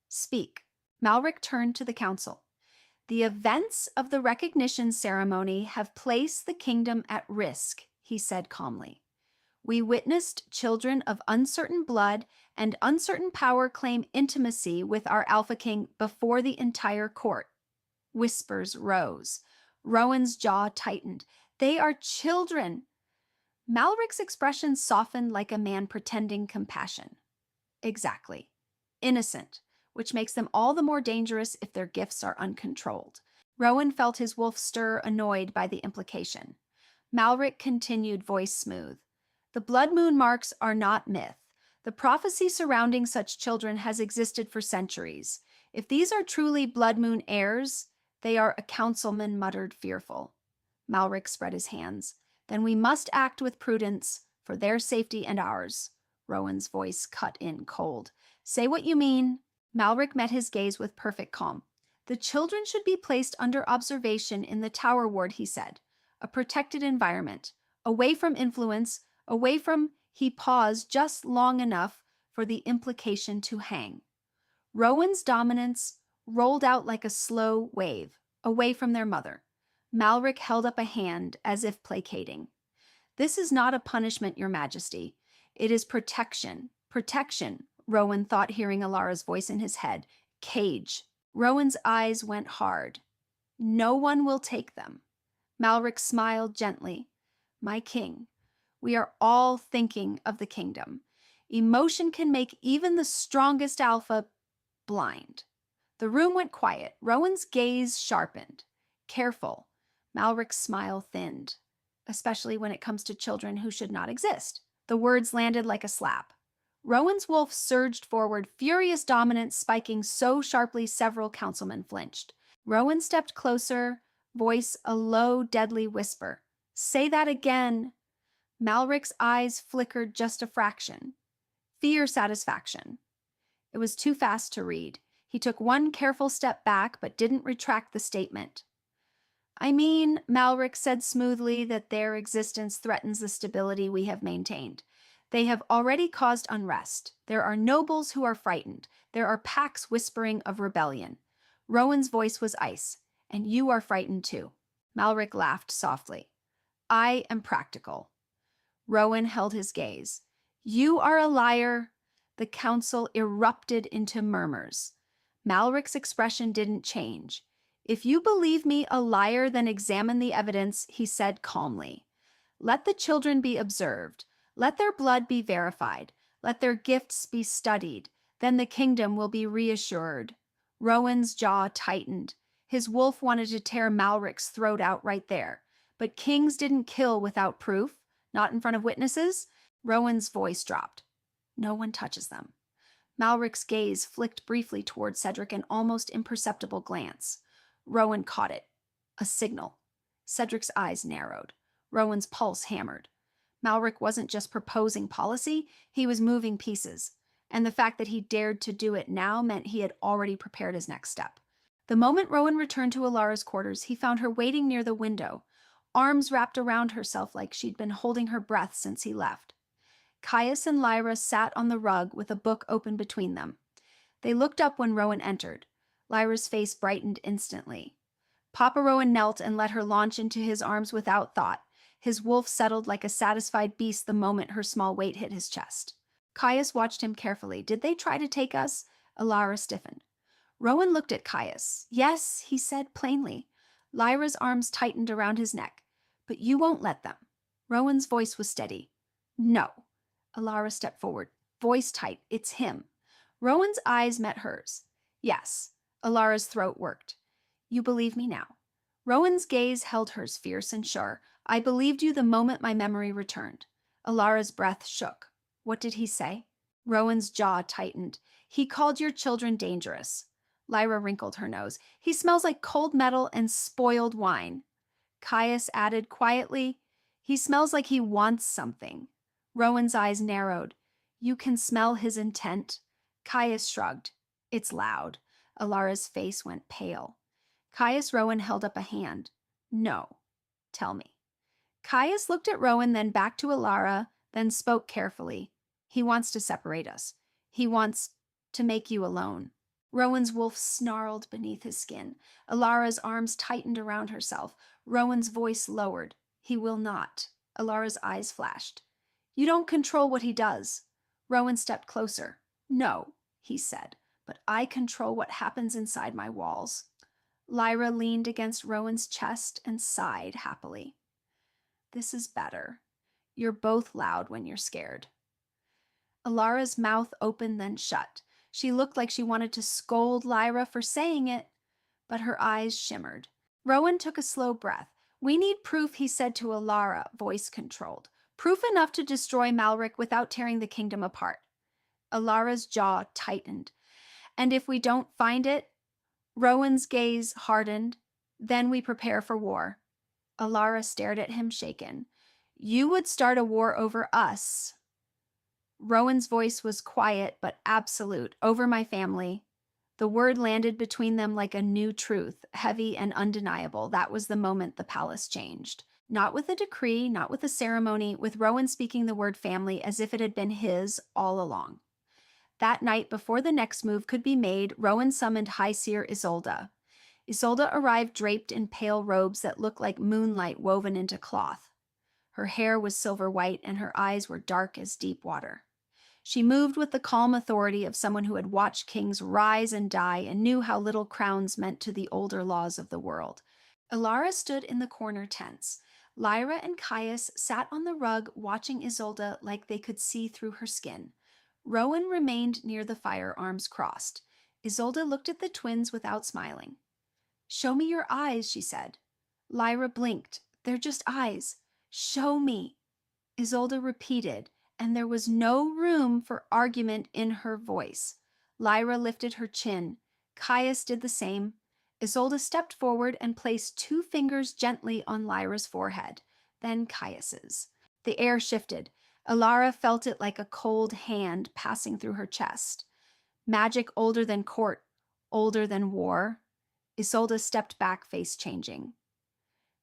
"Speak." Malric turned to the council. "The events of the recognition ceremony have placed the kingdom at risk," he said calmly. "We witnessed children of uncertain blood and uncertain power claim intimacy with our Alpha King before the entire court." Whispers rose. Rowan's jaw tightened. "They are children." Malric's expression softened like a man pretending compassion. "Exactly. Innocent, which makes them all the more dangerous if their gifts are uncontrolled." Rowan felt his wolf stir, annoyed by the implication. Malric continued, voice smooth. "The blood moon marks are not myth. The prophecy surrounding such children has existed for centuries. If these are truly blood moon heirs, they are," a councilman muttered, fearful. Malric spread his hands. "Then we must act with prudence for their safety and ours." Rowan's voice cut in cold. "Say what you mean." Malric met his gaze with perfect calm. "The children should be placed under observation in the tower ward," he said. "A protected environment, away from influence, away from—" He paused just long enough for the implication to hang. Rowan's dominance rolled out like a slow wave, away from their mother. Malric held up a hand as if placating. "This is not a punishment, Your Majesty. It is protection." "Protection," Rowan thought, hearing Alara's voice in his head. "Cage." Rowan's eyes went hard. "No one will take them." Malric smiled gently. "My king, we are all thinking of the kingdom. Emotion can make even the strongest alpha blind." The room went quiet. Rowan's gaze sharpened. "Careful." Malric's smile thinned. "Especially when it comes to children who should not exist." The words landed like a slap. Rowan's wolf surged forward, furious dominance spiking so sharply several councilmen flinched. Rowan stepped closer, voice a low, deadly whisper. "Say that again." Malric's eyes flickered just a fraction. Fear, satisfaction. It was too fast to read. He took one careful step back, but didn't retract the statement. "I mean," Malric said smoothly, "that their existence threatens the stability we have maintained. They have already caused unrest. There are nobles who are frightened. There are packs whispering of rebellion." Rowan's voice was ice. "And you are frightened too." Malric laughed softly. "I am practical." Rowan held his gaze. "You are a liar." The council erupted into murmurs. Malric's expression didn't change. "If you believe me a liar, then examine the evidence," he said calmly. "Let the children be observed. Let their blood be verified. Let their gifts be studied. Then the kingdom will be reassured." Rowan's jaw tightened. His wolf wanted to tear Malric's throat out right there. But kings didn't kill without proof, not in front of witnesses. Rowan's voice dropped. "No one touches them." Malric's gaze flicked briefly toward Cedric, an almost imperceptible glance. Rowan caught it. A signal. Cedric's eyes narrowed. Rowan's pulse hammered. Malric wasn't just proposing policy, he was moving pieces. And the fact that he dared to do it now meant he had already prepared his next step. The moment Rowan returned to Alara's quarters, he found her waiting near the window, arms wrapped around herself like she'd been holding her breath since he left. Caius and Lyra sat on the rug with a book open between them. They looked up when Rowan entered. Lyra's face brightened instantly. Papa Rowan knelt and let her launch into his arms without thought. His wolf settled like a satisfied beast the moment her small weight hit his chest. Caius watched him carefully. "Did they try to take us?" Alara stiffened. Rowan looked at Caius. "Yes," he said plainly. Lyra's arms tightened around his neck. "But you won't let them." Rowan's voice was steady. "No." Alara stepped forward, voice tight. "It's him." Rowan's eyes met hers. "Yes." Alara's throat worked. "You believe me now." Rowan's gaze held hers, fierce and sure. "I believed you the moment my memory returned." Alara's breath shook. "What did he say?" Rowan's jaw tightened. "He called your children dangerous." Lyra wrinkled her nose. "He smells like cold metal and spoiled wine." Caius added quietly, He smells like he wants something. Rowan's eyes narrowed. You can smell his intent. Caius shrugged. It's loud. Alara's face went pale. Caius Rowan held up a hand. No. Tell me. Caius looked at Rowan, then back to Alara, then spoke carefully. He wants to separate us. He wants to make you alone. Rowan's wolf snarled beneath his skin. Alara's arms tightened around herself. Rowan's voice lowered. He will not. Alara's eyes flashed. You don't control what he does. Rowan stepped closer. No, he said, but I control what happens inside my walls. Lyra leaned against Rowan's chest and sighed happily. This is better. You're both loud when you're scared. Alara's mouth opened then shut. She looked like she wanted to scold Lyra for saying it, but her eyes shimmered. Rowan took a slow breath. We need proof, he said to Alara, voice controlled. Proof enough to destroy Malric without tearing the kingdom apart. Alara's jaw tightened. And if we don't find it? Rowan's gaze hardened. Then we prepare for war. Alara stared at him, shaken. You would start a war over us. Rowan's voice was quiet but absolute. Over my family. The word landed between them like a new truth, heavy and undeniable. That was the moment the palace changed. Not with a decree, not with a ceremony, with Rowan speaking the word family as if it had been his all along. That night, before the next move could be made, Rowan summoned High Seer Isolde. Isolde arrived draped in pale robes that looked like moonlight woven into cloth. Her hair was silver white and her eyes were dark as deep water. She moved with the calm authority of someone who had watched kings rise and die and knew how little crowns meant to the older laws of the world. Alara stood in the corner tense. Lyra and Caius sat on the rug watching Isolde like they could see through her skin. Rowan remained near the fire, arms crossed. Isolde looked at the twins without smiling. Show me your eyes, she said. Lyra blinked. They're just eyes. Show me. Isolde repeated, and there was no room for argument in her voice. Lyra lifted her chin. Caius did the same. Isolde stepped forward and placed 2 fingers gently on Lyra's forehead, then Caius's. The air shifted. Alara felt it like a cold hand passing through her chest. Magic older than court, older than war. Isolde stepped back, face changing.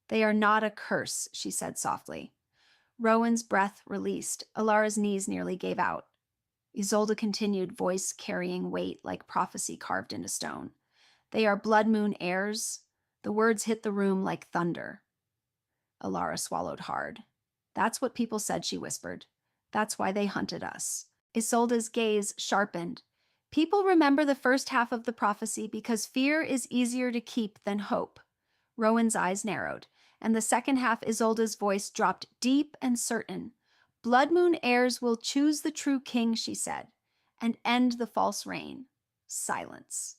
They are not a curse, she said softly. Rowan's breath released. Alara's knees nearly gave out. Isolde continued, voice carrying weight like prophecy carved into stone. They are blood moon heirs. The words hit the room like thunder. Alara swallowed hard. That's what people said, she whispered. That's why they hunted us. Isolde's gaze sharpened. People remember the first half of the prophecy because fear is easier to keep than hope. Rowan's eyes narrowed, and the second half, Isolde's voice dropped deep and certain. Blood moon heirs will choose the true king, she said, and end the false reign. Silence.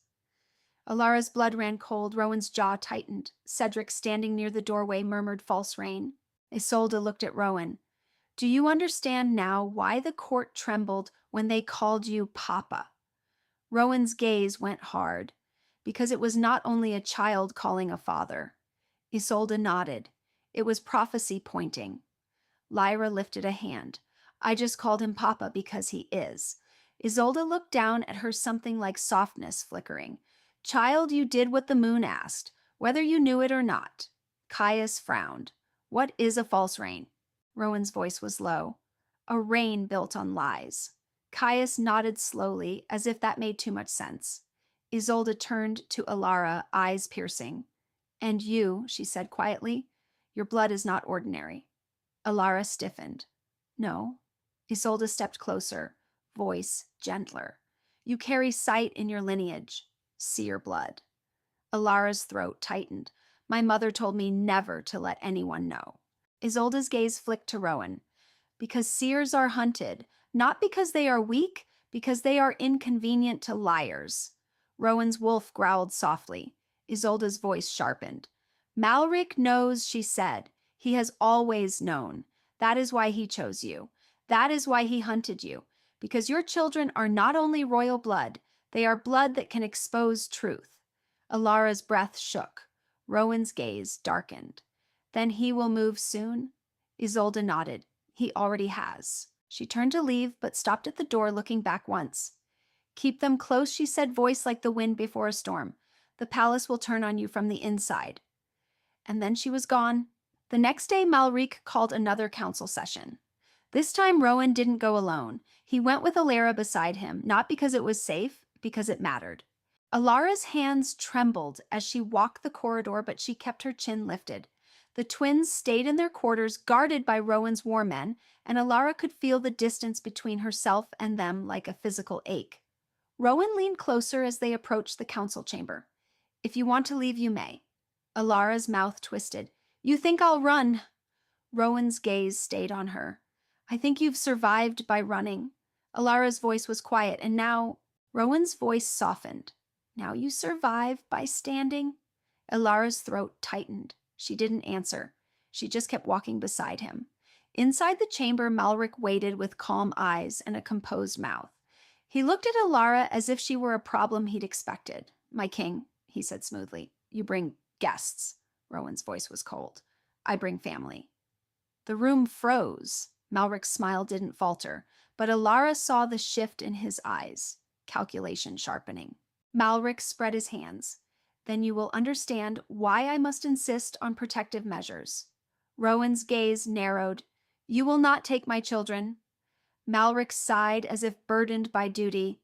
Alara's blood ran cold. Rowan's jaw tightened. Cedric, standing near the doorway, murmured false reign. Isolde looked at Rowan. Do you understand now why the court trembled when they called you Papa? Rowan's gaze went hard, because it was not only a child calling a father. Isolde nodded. It was prophecy pointing. Lyra lifted a hand. I just called him Papa because he is. Isolde looked down at her, something like softness flickering. Child, you did what the moon asked, whether you knew it or not. Caius frowned. What is a false reign? Rowan's voice was low. A reign built on lies. Caius nodded slowly, as if that made too much sense. Isolde turned to Alara, eyes piercing. And you, she said quietly, your blood is not ordinary. Alara stiffened. No. Isolde stepped closer, voice gentler. You carry sight in your lineage. Seer blood. Alara's throat tightened. My mother told me never to let anyone know. Isolde's gaze flicked to Rowan. Because seers are hunted, not because they are weak, because they are inconvenient to liars. Rowan's wolf growled softly. Isolde's voice sharpened. Malric knows, she said. He has always known. That is why he chose you. That is why he hunted you. Because your children are not only royal blood, they are blood that can expose truth. Alara's breath shook. Rowan's gaze darkened. Then he will move soon? Isolde nodded. He already has. She turned to leave, but stopped at the door, looking back once. Keep them close, she said, voice like the wind before a storm. The palace will turn on you from the inside. And then she was gone. The next day, Malric called another council session. This time, Rowan didn't go alone. He went with Alara beside him, not because it was safe, because it mattered. Alara's hands trembled as she walked the corridor, but she kept her chin lifted. The twins stayed in their quarters, guarded by Rowan's war men, and Alara could feel the distance between herself and them like a physical ache. Rowan leaned closer as they approached the council chamber. If you want to leave, you may. Alara's mouth twisted. You think I'll run? Rowan's gaze stayed on her. I think you've survived by running. Alara's voice was quiet, and now Rowan's voice softened. Now you survive by standing? Alara's throat tightened. She didn't answer. She just kept walking beside him. Inside the chamber, Malric waited with calm eyes and a composed mouth. He looked at Alara as if she were a problem he'd expected. My king, he said smoothly, you bring guests. Rowan's voice was cold. I bring family. The room froze. Malric's smile didn't falter, but Alara saw the shift in his eyes, calculation sharpening. Malric spread his hands. Then you will understand why I must insist on protective measures. Rowan's gaze narrowed. You will not take my children. Malric sighed as if burdened by duty.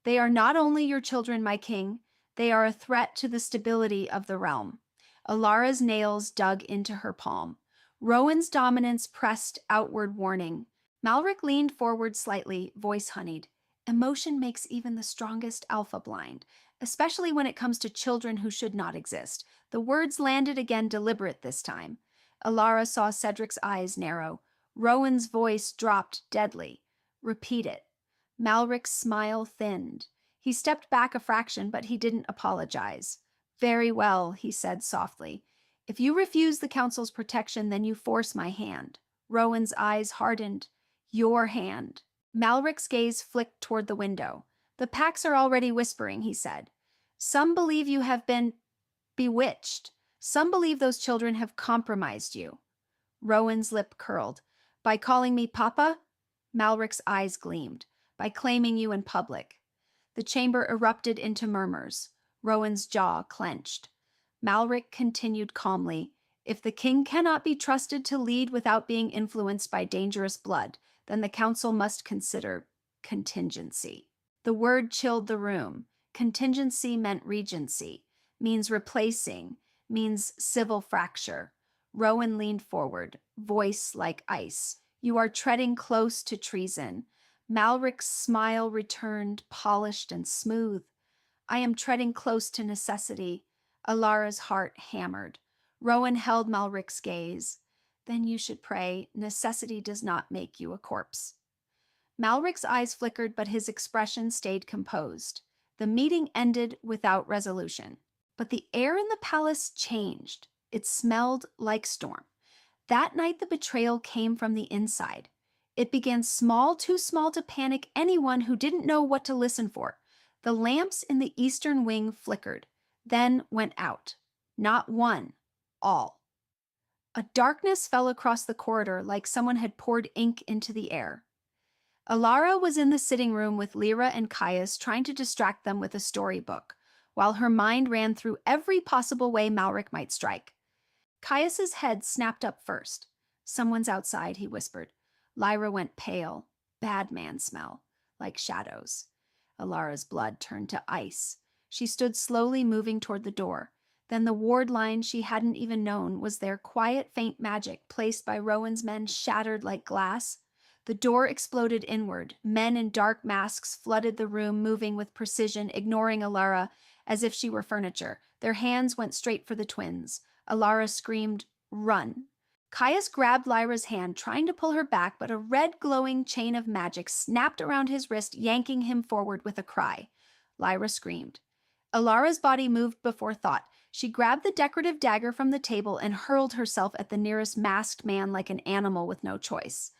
They are not only your children, my king. They are a threat to the stability of the realm. Alara's nails dug into her palm. Rowan's dominance pressed outward warning. Malric leaned forward slightly, voice honeyed. Emotion makes even the strongest alpha blind, especially when it comes to children who should not exist. The words landed again deliberate this time. Alara saw Cedric's eyes narrow. Rowan's voice dropped deadly. Repeat it. Malric's smile thinned. He stepped back a fraction, but he didn't apologize. Very well, he said softly. If you refuse the council's protection, then you force my hand. Rowan's eyes hardened. Your hand. Malric's gaze flicked toward the window. The packs are already whispering, he said. Some believe you have been bewitched. Some believe those children have compromised you. Rowan's lip curled. By calling me Papa? Malric's eyes gleamed. By claiming you in public. The chamber erupted into murmurs. Rowan's jaw clenched. Malric continued calmly. If the king cannot be trusted to lead without being influenced by dangerous blood, then the council must consider contingency. The word chilled the room. Contingency meant regency, means replacing, means civil fracture. Rowan leaned forward, voice like ice. You are treading close to treason. Malric's smile returned, polished and smooth. I am treading close to necessity. Alara's heart hammered. Rowan held Malric's gaze. Then you should pray. Necessity does not make you a corpse. Malric's eyes flickered, but his expression stayed composed. The meeting ended without resolution. But the air in the palace changed. It smelled like storm. That night the betrayal came from the inside. It began small, too small to panic anyone who didn't know what to listen for. The lamps in the eastern wing flickered, then went out. Not one, all. A darkness fell across the corridor like someone had poured ink into the air. Alara was in the sitting room with Lyra and Caius, trying to distract them with a storybook, while her mind ran through every possible way Malric might strike. Caius's head snapped up first. Someone's outside, he whispered. Lyra went pale. Bad man smell, like shadows. Alara's blood turned to ice. She stood slowly moving toward the door. Then the ward line she hadn't even known was their quiet, faint magic placed by Rowan's men shattered like glass. The door exploded inward. Men in dark masks flooded the room, moving with precision, ignoring Alara as if she were furniture. Their hands went straight for the twins. Alara screamed, "Run!" Caius grabbed Lyra's hand, trying to pull her back, but a red glowing chain of magic snapped around his wrist, yanking him forward with a cry. Lyra screamed. Alara's body moved before thought. She grabbed the decorative dagger from the table and hurled herself at the nearest masked man like an animal with no choice.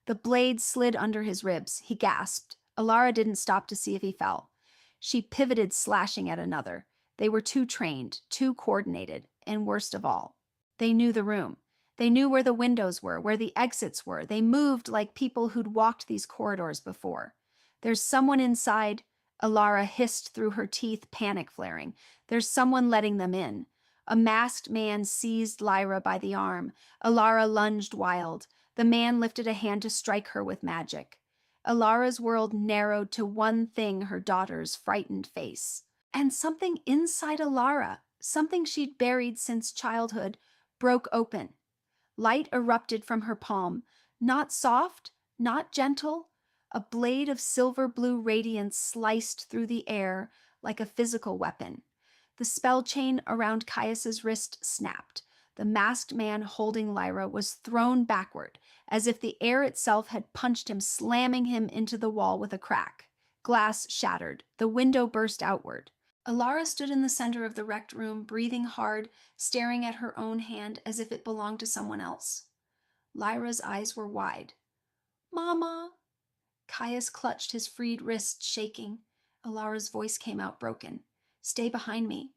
The blade slid under his ribs. He gasped. Alara didn't stop to see if he fell. She pivoted, slashing at another. They were too trained, too coordinated, and worst of all, they knew the room. They knew where the windows were, where the exits were. They moved like people who'd walked these corridors before. "There's someone inside," Alara hissed through her teeth, panic flaring. "There's someone letting them in." A masked man seized Lyra by the arm. Alara lunged wild. The man lifted a hand to strike her with magic. Alara's world narrowed to one thing, her daughter's frightened face. And something inside Alara, something she'd buried since childhood, broke open. Light erupted from her palm, not soft, not gentle. A blade of silver-blue radiance sliced through the air like a physical weapon. The spell chain around Caius's wrist snapped. The masked man holding Lyra was thrown backward, as if the air itself had punched him, slamming him into the wall with a crack. Glass shattered. The window burst outward. Alara stood in the center of the wrecked room, breathing hard, staring at her own hand as if it belonged to someone else. Lyra's eyes were wide. "Mama!" Caius clutched his freed wrist, shaking. Alara's voice came out broken. "Stay behind me."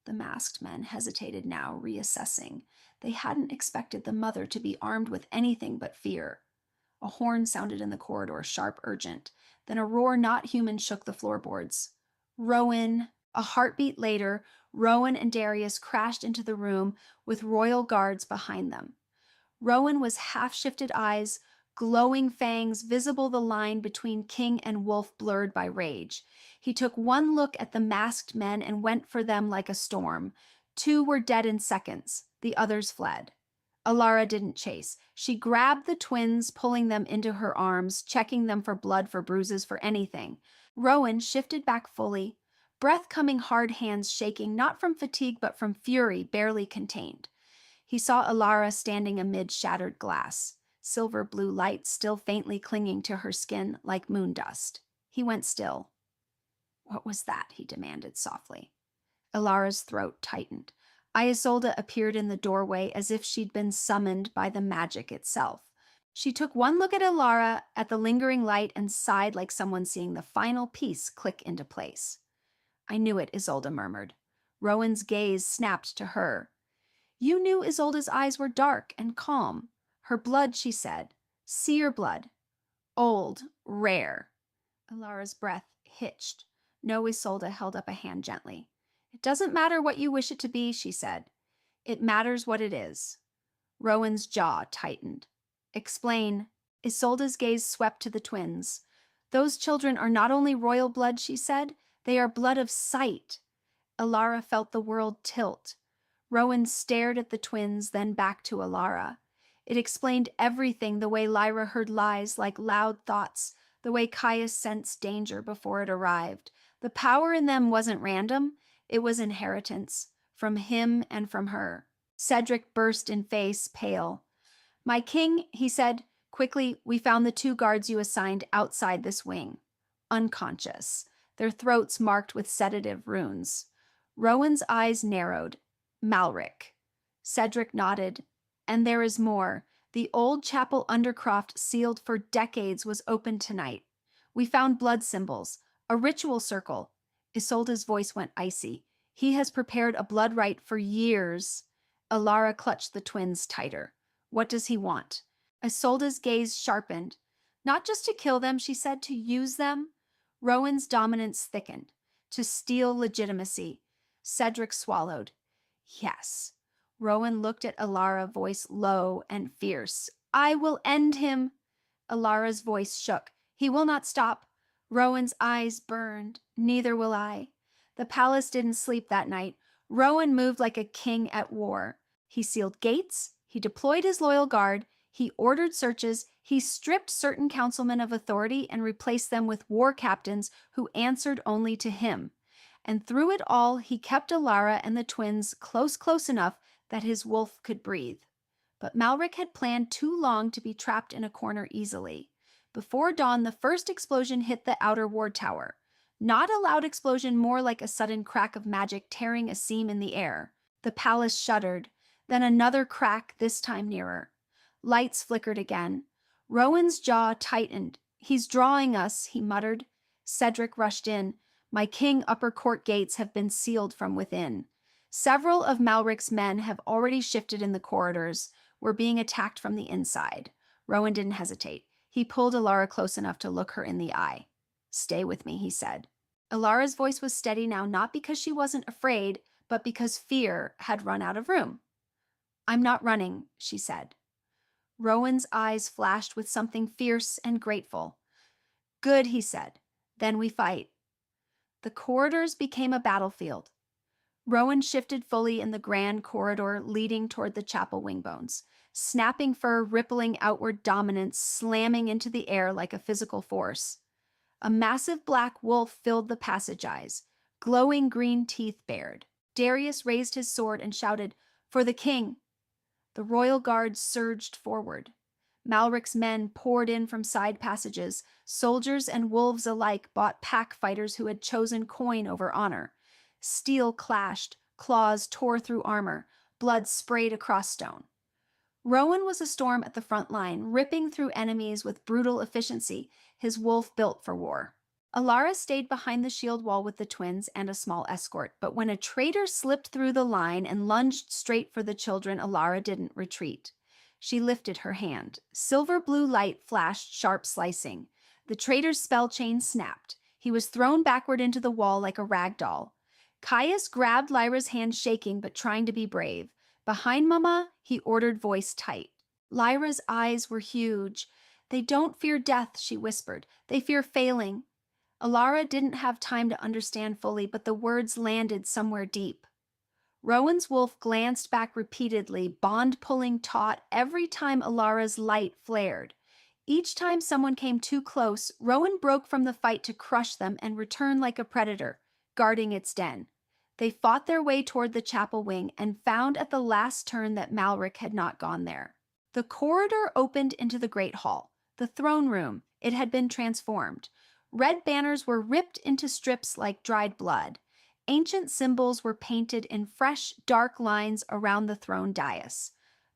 The masked men hesitated now, reassessing. They hadn't expected the mother to be armed with anything but fear. A horn sounded in the corridor, sharp, urgent. Then a roar not human shook the floorboards. "Rowan!" A heartbeat later, Rowan and Darius crashed into the room with royal guards behind them. Rowan was half-shifted eyes, glowing fangs, visible the line between king and wolf blurred by rage. He took one look at the masked men and went for them like a storm. Two were dead in seconds. The others fled. Alara didn't chase. She grabbed the twins, pulling them into her arms, checking them for blood, for bruises, for anything. Rowan shifted back fully, breath coming hard, hands shaking, not from fatigue but from fury barely contained. He saw Alara standing amid shattered glass, silver blue light still faintly clinging to her skin like moon dust. He went still. "What was that?" he demanded softly. Alara's throat tightened. Isolde appeared in the doorway as if she'd been summoned by the magic itself. She took one look at Alara, at the lingering light, and sighed like someone seeing the final piece click into place. "I knew it," Isolde murmured. Rowan's gaze snapped to her. "You knew." Isolde's eyes were dark and calm. "Her blood," she said. "Seer blood. Old, rare." Alara's breath hitched. No, Isolde held up a hand gently. "It doesn't matter what you wish it to be," she said. "It matters what it is." Rowan's jaw tightened. "Explain." Isolde's gaze swept to the twins. "Those children are not only royal blood," she said. "They are blood of sight." Alara felt the world tilt. Rowan stared at the twins, then back to Alara. It explained everything, the way Lyra heard lies like loud thoughts, the way Caius sensed danger before it arrived. The power in them wasn't random. It was inheritance, from him and from her. Cedric burst in face, pale. "My king," he said, quickly, "we found the 2 guards you assigned outside this wing. Unconscious, their throats marked with sedative runes." Rowan's eyes narrowed. "Malric." Cedric nodded. "And there is more. The old chapel Undercroft, sealed for decades, was opened tonight. We found blood symbols, a ritual circle." Isolde's voice went icy. "He has prepared a blood rite for years." Alara clutched the twins tighter. "What does he want?" Isolde's gaze sharpened. "Not just to kill them," she said, "to use them." Rowan's dominance thickened. "To steal legitimacy." Cedric swallowed. "Yes." Rowan looked at Alara, voice low and fierce. "I will end him." Alara's voice shook. "He will not stop." Rowan's eyes burned. "Neither will I." The palace didn't sleep that night. Rowan moved like a king at war. He sealed gates. He deployed his loyal guard. He ordered searches. He stripped certain councilmen of authority and replaced them with war captains who answered only to him. And through it all, he kept Alara and the twins close enough that his wolf could breathe. But Malric had planned too long to be trapped in a corner easily. Before dawn, the first explosion hit the outer ward tower. Not a loud explosion, more like a sudden crack of magic tearing a seam in the air. The palace shuddered. Then another crack, this time nearer. Lights flickered again. Rowan's jaw tightened. "He's drawing us," he muttered. Cedric rushed in. "My king, upper court gates have been sealed from within. Several of Malric's men have already shifted in the corridors. We're being attacked from the inside. Rowan didn't hesitate. He pulled Alara close enough to look her in the eye. Stay with me, he said. Alara's voice was steady now, not because she wasn't afraid, but because fear had run out of room. I'm not running, she said. Rowan's eyes flashed with something fierce and grateful. Good, he said. Then we fight. The corridors became a battlefield. Rowan shifted fully in the grand corridor leading toward the chapel wingbones. Snapping fur rippling outward dominance, slamming into the air like a physical force. A massive black wolf filled the passage eyes, glowing green teeth bared. Darius raised his sword and shouted, "For the king!" The royal guard surged forward. Malric's men poured in from side passages. Soldiers and wolves alike bought pack fighters who had chosen coin over honor. Steel clashed, claws tore through armor, blood sprayed across stone. Rowan was a storm at the front line, ripping through enemies with brutal efficiency, his wolf built for war. Alara stayed behind the shield wall with the twins and a small escort, but when a traitor slipped through the line and lunged straight for the children, Alara didn't retreat. She lifted her hand. Silver blue light flashed, sharp slicing. The traitor's spell chain snapped. He was thrown backward into the wall like a rag doll. Caius grabbed Lyra's hand, shaking but trying to be brave. Behind Mama, he ordered, voice tight. Lyra's eyes were huge. They don't fear death, she whispered. They fear failing. Alara didn't have time to understand fully, but the words landed somewhere deep. Rowan's wolf glanced back repeatedly, bond-pulling taut every time Alara's light flared. Each time someone came too close, Rowan broke from the fight to crush them and return like a predator, guarding its den. They fought their way toward the chapel wing and found at the last turn that Malric had not gone there. The corridor opened into the great hall, the throne room. It had been transformed. Red banners were ripped into strips like dried blood. Ancient symbols were painted in fresh, dark lines around the throne dais.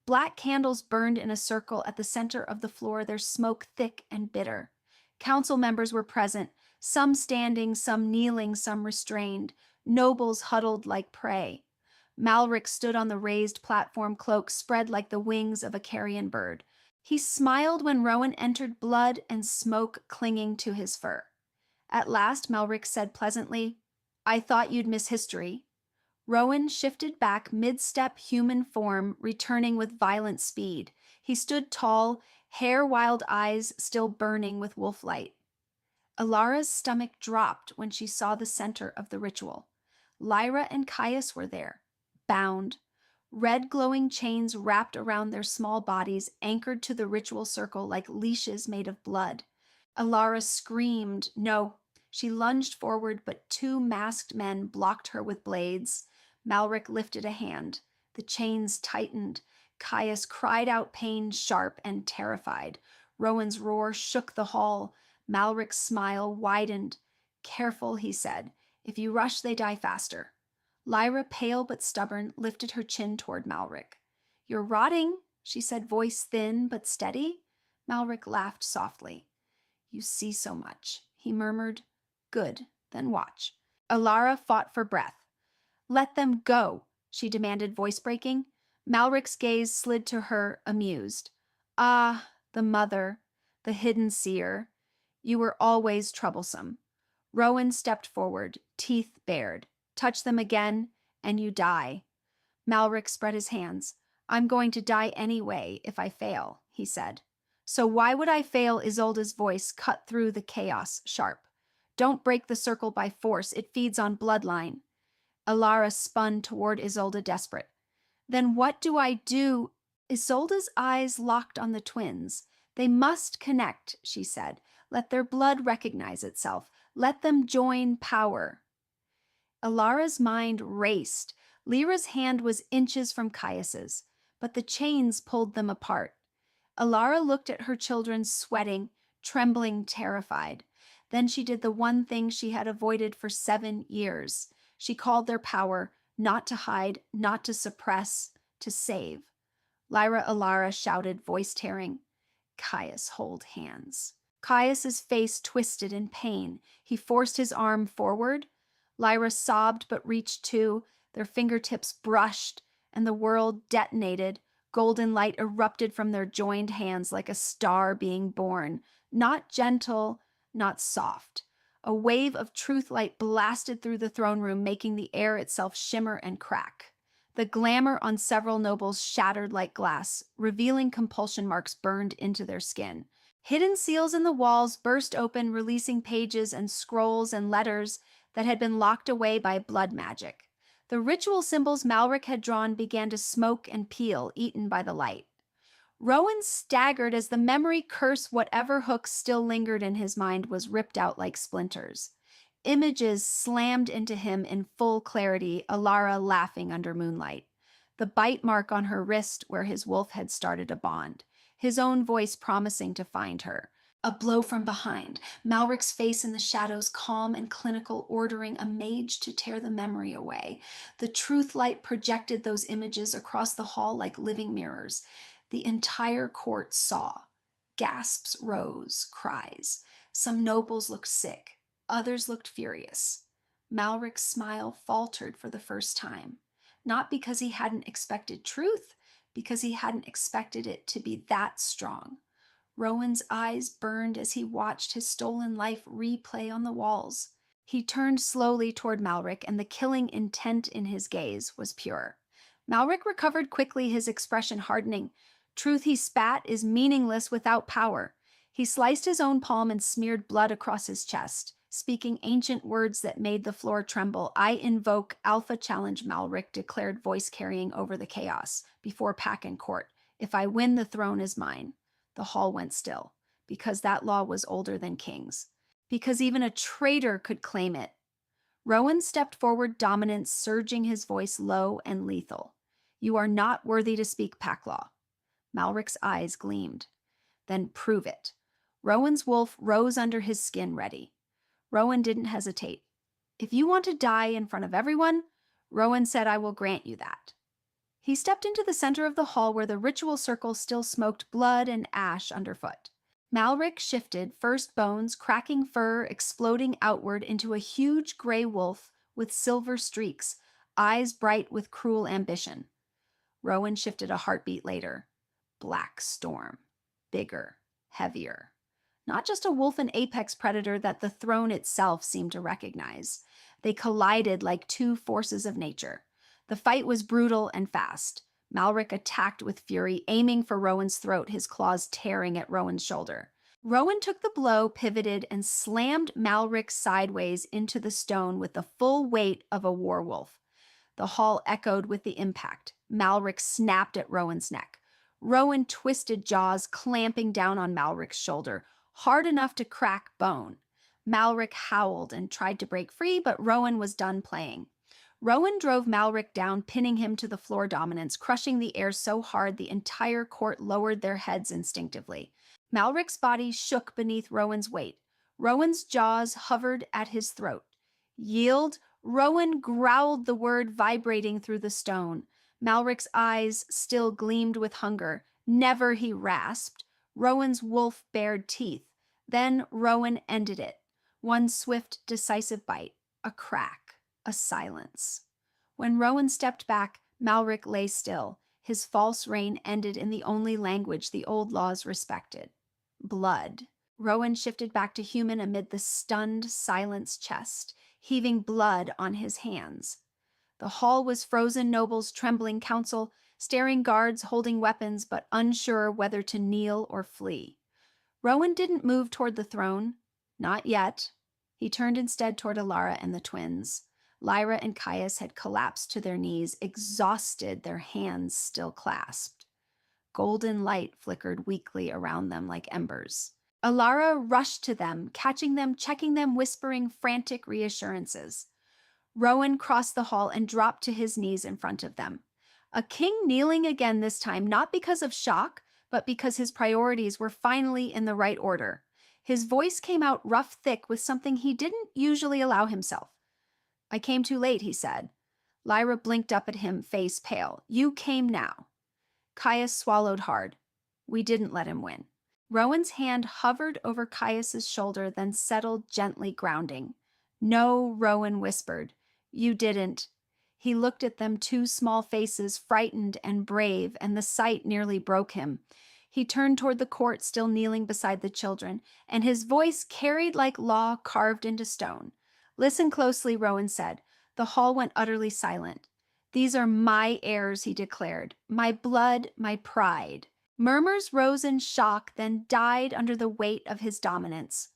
Black candles burned in a circle at the center of the floor, their smoke thick and bitter. Council members were present, some standing, some kneeling, some restrained. Nobles huddled like prey. Malric stood on the raised platform, cloak spread like the wings of a carrion bird. He smiled when Rowan entered, blood and smoke clinging to his fur. At last, Malric said pleasantly, "I thought you'd miss history." Rowan shifted back, mid-step human form, returning with violent speed. He stood tall, hair-wild eyes still burning with wolf light. Alara's stomach dropped when she saw the center of the ritual. Lyra and Caius were there, bound. Red glowing chains wrapped around their small bodies, anchored to the ritual circle like leashes made of blood. Alara screamed. No. She lunged forward, but two masked men blocked her with blades. Malric lifted a hand. The chains tightened. Caius cried out pain, sharp and terrified. Rowan's roar shook the hall. Malric's smile widened. "Careful," he said. "If you rush, they die faster." Lyra, pale but stubborn, lifted her chin toward Malric. "You're rotting," she said, voice thin but steady. Malric laughed softly. "You see so much," he murmured. "Good, then watch." Alara fought for breath. "Let them go," she demanded, voice breaking. Malric's gaze slid to her, amused. "Ah, the mother, the hidden seer. You were always troublesome." Rowan stepped forward, teeth bared. "Touch them again, and you die." Malric spread his hands. "I'm going to die anyway if I fail," he said. "So why would I fail?" Isolde's voice cut through the chaos, sharp. "Don't break the circle by force. It feeds on bloodline." Alara spun toward Isolde, desperate. "Then what do I do?" Isolde's eyes locked on the twins. "They must connect," she said. "Let their blood recognize itself. Let them join power." Alara's mind raced. Lyra's hand was inches from Caius's, but the chains pulled them apart. Alara looked at her children, sweating, trembling, terrified. Then she did the one thing she had avoided for 7 years. She called their power, not to hide, not to suppress, to save. Lyra Alara shouted, voice tearing, "Caius, hold hands." Caius's face twisted in pain. He forced his arm forward. Lyra sobbed but reached too. Their fingertips brushed, and the world detonated, Golden light erupted from their joined hands like a star being born, not gentle, not soft. A wave of truth light blasted through the throne room, making the air itself shimmer and crack. The glamour on several nobles shattered like glass, revealing compulsion marks burned into their skin. Hidden seals in the walls burst open, releasing pages and scrolls and letters that had been locked away by blood magic. The ritual symbols Malric had drawn began to smoke and peel, eaten by the light. Rowan staggered as the memory curse, whatever hook still lingered in his mind, was ripped out like splinters. Images slammed into him in full clarity, Alara laughing under moonlight. The bite mark on her wrist where his wolf had started a bond. His own voice promising to find her. A blow from behind, Malric's face in the shadows, calm and clinical, ordering a mage to tear the memory away. The truth light projected those images across the hall like living mirrors. The entire court saw. Gasps rose, cries. Some nobles looked sick. Others looked furious. Malric's smile faltered for the first time. Not because he hadn't expected truth, because he hadn't expected it to be that strong. Rowan's eyes burned as he watched his stolen life replay on the walls. He turned slowly toward Malric, and the killing intent in his gaze was pure. Malric recovered quickly, his expression hardening. Truth he spat is meaningless without power. He sliced his own palm and smeared blood across his chest, speaking ancient words that made the floor tremble. I invoke Alpha Challenge, Malric declared, voice carrying over the chaos, before pack and court. If I win, the throne is mine. The hall went still, because that law was older than kings, because even a traitor could claim it. Rowan stepped forward, dominance surging, his voice low and lethal. You are not worthy to speak pack law. Malric's eyes gleamed. Then prove it. Rowan's wolf rose under his skin, ready. Rowan didn't hesitate. If you want to die in front of everyone, Rowan said, I will grant you that. He stepped into the center of the hall where the ritual circle still smoked blood and ash underfoot. Malric shifted, first bones, cracking fur, exploding outward into a huge gray wolf with silver streaks, eyes bright with cruel ambition. Rowan shifted a heartbeat later. Black storm. Bigger, heavier. Not just a wolf and apex predator that the throne itself seemed to recognize. They collided like two forces of nature. The fight was brutal and fast. Malric attacked with fury, aiming for Rowan's throat, his claws tearing at Rowan's shoulder. Rowan took the blow, pivoted, and slammed Malric sideways into the stone with the full weight of a werewolf. The hall echoed with the impact. Malric snapped at Rowan's neck. Rowan twisted jaws, clamping down on Malric's shoulder, hard enough to crack bone. Malric howled and tried to break free, but Rowan was done playing. Rowan drove Malric down, pinning him to the floor, dominance, crushing the air so hard the entire court lowered their heads instinctively. Malric's body shook beneath Rowan's weight. Rowan's jaws hovered at his throat. Yield? Rowan growled the word, vibrating through the stone. Malric's eyes still gleamed with hunger. Never, he rasped. Rowan's wolf bared teeth. Then Rowan ended it. One swift, decisive bite. A crack. A silence. When Rowan stepped back, Malric lay still. His false reign ended in the only language the old laws respected. Blood. Rowan shifted back to human amid the stunned, silenced chest, heaving blood on his hands. The hall was frozen, nobles, trembling council, staring guards holding weapons but unsure whether to kneel or flee. Rowan didn't move toward the throne. Not yet. He turned instead toward Alara and the twins. Lyra and Caius had collapsed to their knees, exhausted, their hands still clasped. Golden light flickered weakly around them like embers. Alara rushed to them, catching them, checking them, whispering frantic reassurances. Rowan crossed the hall and dropped to his knees in front of them. A king kneeling again this time, not because of shock, but because his priorities were finally in the right order. His voice came out rough, thick, with something he didn't usually allow himself. I came too late, he said. Lyra blinked up at him, face pale. You came now. Caius swallowed hard. We didn't let him win. Rowan's hand hovered over Caius's shoulder, then settled, gently grounding. No, Rowan whispered. You didn't. He looked at them, two small faces, frightened and brave, and the sight nearly broke him. He turned toward the court, still kneeling beside the children, and his voice carried like law carved into stone. "Listen closely," Rowan said. The hall went utterly silent. "These are my heirs," he declared. "My blood, my pride." Murmurs rose in shock, then died under the weight of his dominance.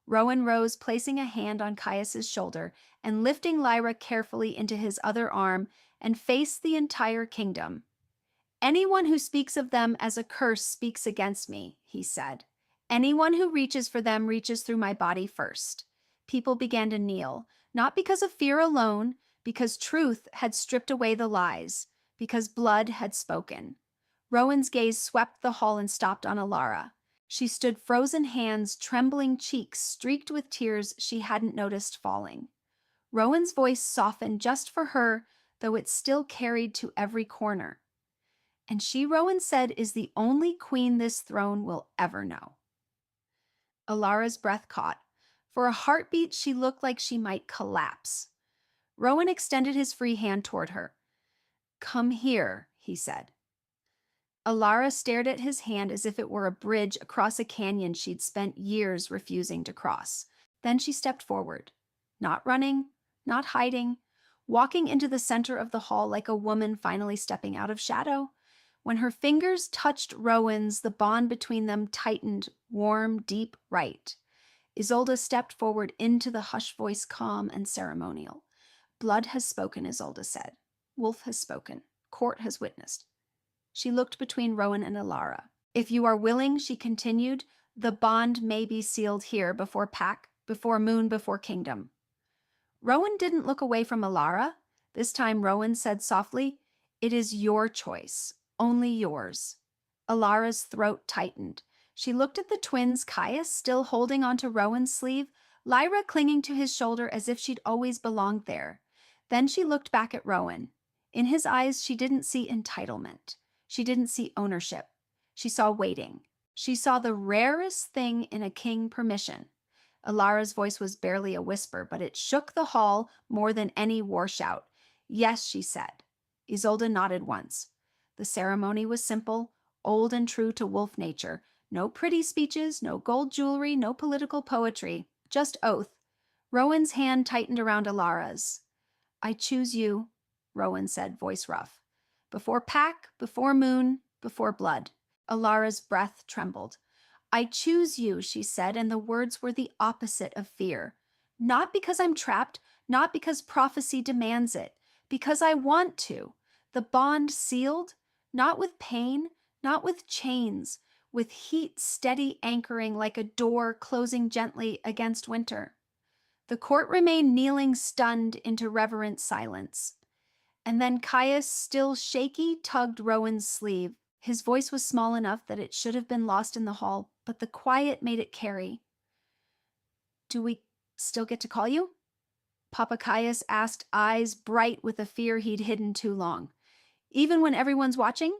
Rowan rose, placing a hand on Caius's shoulder and lifting Lyra carefully into his other arm, and faced the entire kingdom. "Anyone who speaks of them as a curse speaks against me," he said. "Anyone who reaches for them reaches through my body first." People began to kneel, not because of fear alone, because truth had stripped away the lies, because blood had spoken. Rowan's gaze swept the hall and stopped on Alara. She stood, frozen hands, trembling cheeks streaked with tears she hadn't noticed falling. Rowan's voice softened just for her, though it still carried to every corner. "And she," Rowan said, "is the only queen this throne will ever know." Alara's breath caught. For a heartbeat, she looked like she might collapse. Rowan extended his free hand toward her. "Come here," he said. Alara stared at his hand as if it were a bridge across a canyon she'd spent years refusing to cross. Then she stepped forward, not running, not hiding, walking into the center of the hall like a woman finally stepping out of shadow. When her fingers touched Rowan's, the bond between them tightened, warm, deep, right. Isolde stepped forward into the hushed voice, calm and ceremonial. "Blood has spoken," Isolde said. "Wolf has spoken. Court has witnessed." She looked between Rowan and Alara. "If you are willing," she continued, "the bond may be sealed here before Pack, before Moon, before Kingdom." Rowan didn't look away from Alara. This time Rowan said softly, "It is your choice, only yours." Alara's throat tightened. She looked at the twins, Caius still holding onto Rowan's sleeve, Lyra clinging to his shoulder as if she'd always belonged there. Then she looked back at Rowan. In his eyes, she didn't see entitlement. She didn't see ownership. She saw waiting. She saw the rarest thing in a king: permission. Alara's voice was barely a whisper, but it shook the hall more than any war shout. "Yes," she said. Isolde nodded once. The ceremony was simple, old and true to wolf nature. No pretty speeches, no gold jewelry, no political poetry, just oath. Rowan's hand tightened around Alara's. "I choose you," Rowan said, voice rough. "Before Pack, before Moon, before blood." Alara's breath trembled. "I choose you," she said, and the words were the opposite of fear. "Not because I'm trapped, not because prophecy demands it, because I want to. The bond sealed, not with pain, not with chains, with heat steady anchoring like a door closing gently against winter." The court remained kneeling, stunned into reverent silence. And then Caius, still shaky, tugged Rowan's sleeve. His voice was small enough that it should have been lost in the hall, but the quiet made it carry. "Do we still get to call you?" Papa Caius asked, eyes bright with a fear he'd hidden too long. "Even when everyone's watching?"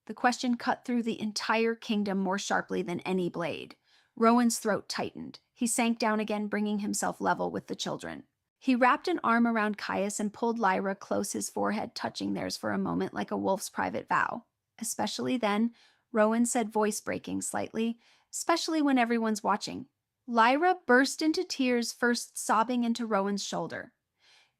The question cut through the entire kingdom more sharply than any blade. Rowan's throat tightened. He sank down again, bringing himself level with the children. He wrapped an arm around Caius and pulled Lyra close, his forehead touching theirs for a moment like a wolf's private vow. "Especially then," Rowan said, voice breaking slightly, "especially when everyone's watching." Lyra burst into tears, first sobbing into Rowan's shoulder.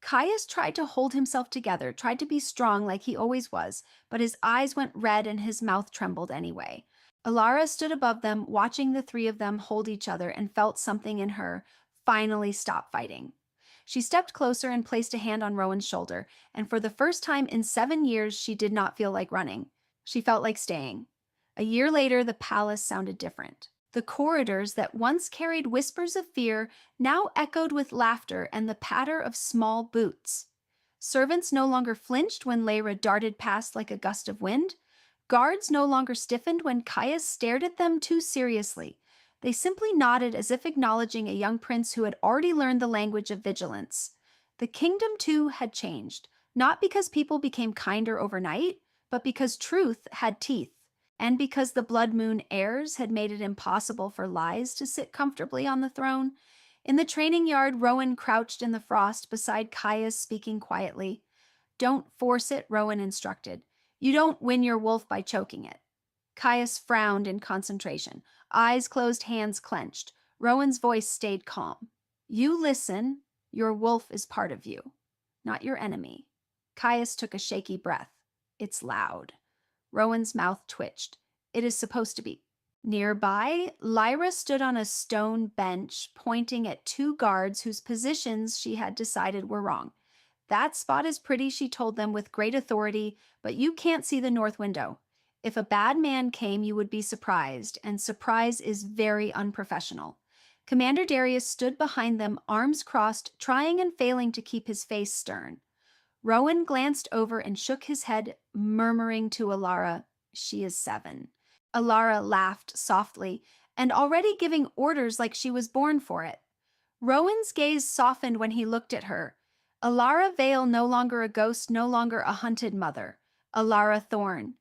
Caius tried to hold himself together, tried to be strong like he always was, but his eyes went red and his mouth trembled anyway. Alara stood above them, watching the three of them hold each other, and felt something in her finally stop fighting. She stepped closer and placed a hand on Rowan's shoulder, and for the first time in 7 years, she did not feel like running. She felt like staying. A year later, the palace sounded different. The corridors that once carried whispers of fear now echoed with laughter and the patter of small boots. Servants no longer flinched when Lyra darted past like a gust of wind. Guards no longer stiffened when Caius stared at them too seriously. They simply nodded as if acknowledging a young prince who had already learned the language of vigilance. The kingdom, too, had changed, not because people became kinder overnight, but because truth had teeth, and because the Blood Moon heirs had made it impossible for lies to sit comfortably on the throne. In the training yard, Rowan crouched in the frost beside Caius, speaking quietly. Don't force it, Rowan instructed. You don't win your wolf by choking it. Caius frowned in concentration. Eyes closed, hands clenched. Rowan's voice stayed calm. You listen. Your wolf is part of you, not your enemy. Caius took a shaky breath. It's loud. Rowan's mouth twitched. It is supposed to be. Nearby, Lyra stood on a stone bench, pointing at two guards whose positions she had decided were wrong. That spot is pretty, she told them with great authority, but you can't see the north window. If a bad man came, you would be surprised, and surprise is very unprofessional. Commander Darius stood behind them, arms crossed, trying and failing to keep his face stern. Rowan glanced over and shook his head, murmuring to Alara, "She is 7." Alara laughed softly, and already giving orders like she was born for it. Rowan's gaze softened when he looked at her. Alara Vale, no longer a ghost, no longer a hunted mother. Alara Thorne.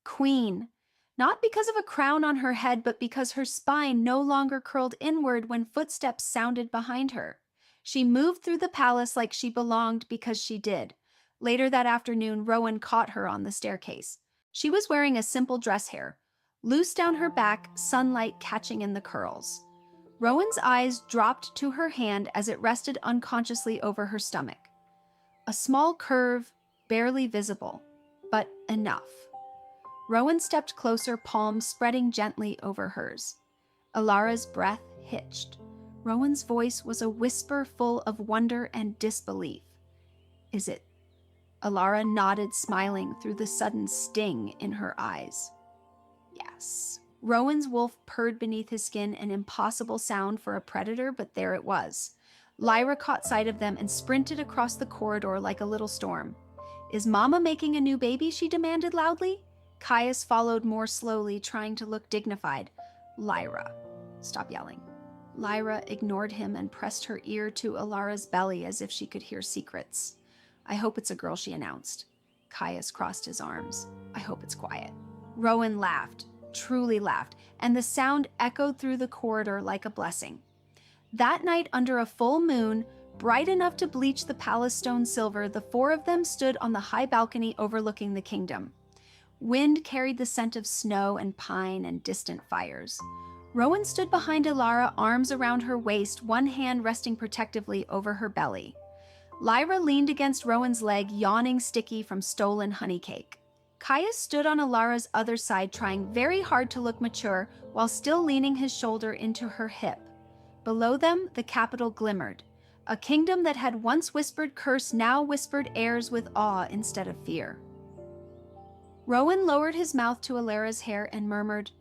Queen. Not because of a crown on her head, but because her spine no longer curled inward when footsteps sounded behind her. She moved through the palace like she belonged because she did. Later that afternoon, Rowan caught her on the staircase. She was wearing a simple dress hair, loose down her back, sunlight catching in the curls. Rowan's eyes dropped to her hand as it rested unconsciously over her stomach. A small curve, barely visible, but enough. Rowan stepped closer, palms spreading gently over hers. Alara's breath hitched. Rowan's voice was a whisper full of wonder and disbelief. Is it? Alara nodded, smiling through the sudden sting in her eyes. Yes. Rowan's wolf purred beneath his skin, an impossible sound for a predator, but there it was. Lyra caught sight of them and sprinted across the corridor like a little storm. Is Mama making a new baby? She demanded loudly. Caius followed more slowly, trying to look dignified. Lyra. Stop yelling. Lyra ignored him and pressed her ear to Alara's belly as if she could hear secrets. I hope it's a girl, she announced. Caius crossed his arms. I hope it's quiet. Rowan laughed, truly laughed, and the sound echoed through the corridor like a blessing. That night, under a full moon, bright enough to bleach the palace stone silver, the four of them stood on the high balcony overlooking the kingdom. Wind carried the scent of snow and pine and distant fires. Rowan stood behind Alara, arms around her waist, one hand resting protectively over her belly. Lyra leaned against Rowan's leg, yawning sticky from stolen honey cake. Caius stood on Alara's other side, trying very hard to look mature while still leaning his shoulder into her hip. Below them, the capital glimmered. A kingdom that had once whispered curse now whispered airs with awe instead of fear. Rowan lowered his mouth to Alara's hair and murmured,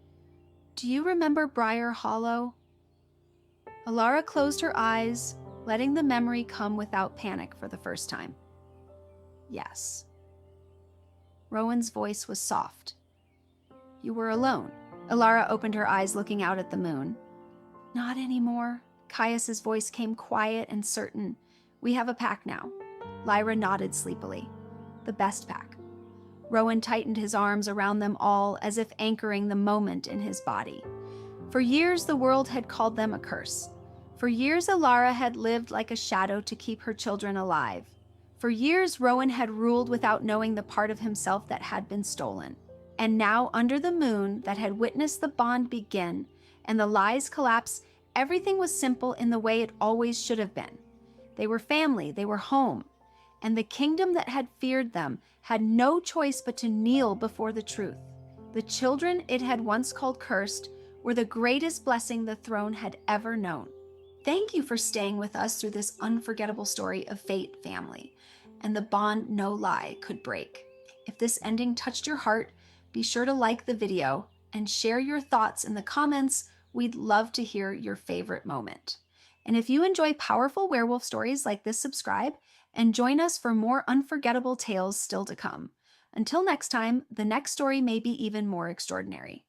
"Do you remember Briar Hollow?" Alara closed her eyes, letting the memory come without panic for the first time. Yes. Rowan's voice was soft. You were alone. Alara opened her eyes, looking out at the moon. Not anymore. Caius's voice came quiet and certain. We have a pack now. Lyra nodded sleepily. The best pack. Rowan tightened his arms around them all as if anchoring the moment in his body. For years, the world had called them a curse. For years, Alara had lived like a shadow to keep her children alive. For years, Rowan had ruled without knowing the part of himself that had been stolen. And now, under the moon that had witnessed the bond begin and the lies collapse, everything was simple in the way it always should have been. They were family, they were home, and the kingdom that had feared them had no choice but to kneel before the truth. The children it had once called cursed were the greatest blessing the throne had ever known. Thank you for staying with us through this unforgettable story of fate, family, and the bond no lie could break. If this ending touched your heart, be sure to like the video and share your thoughts in the comments. We'd love to hear your favorite moment. And if you enjoy powerful werewolf stories like this, subscribe and join us for more unforgettable tales still to come. Until next time, the next story may be even more extraordinary.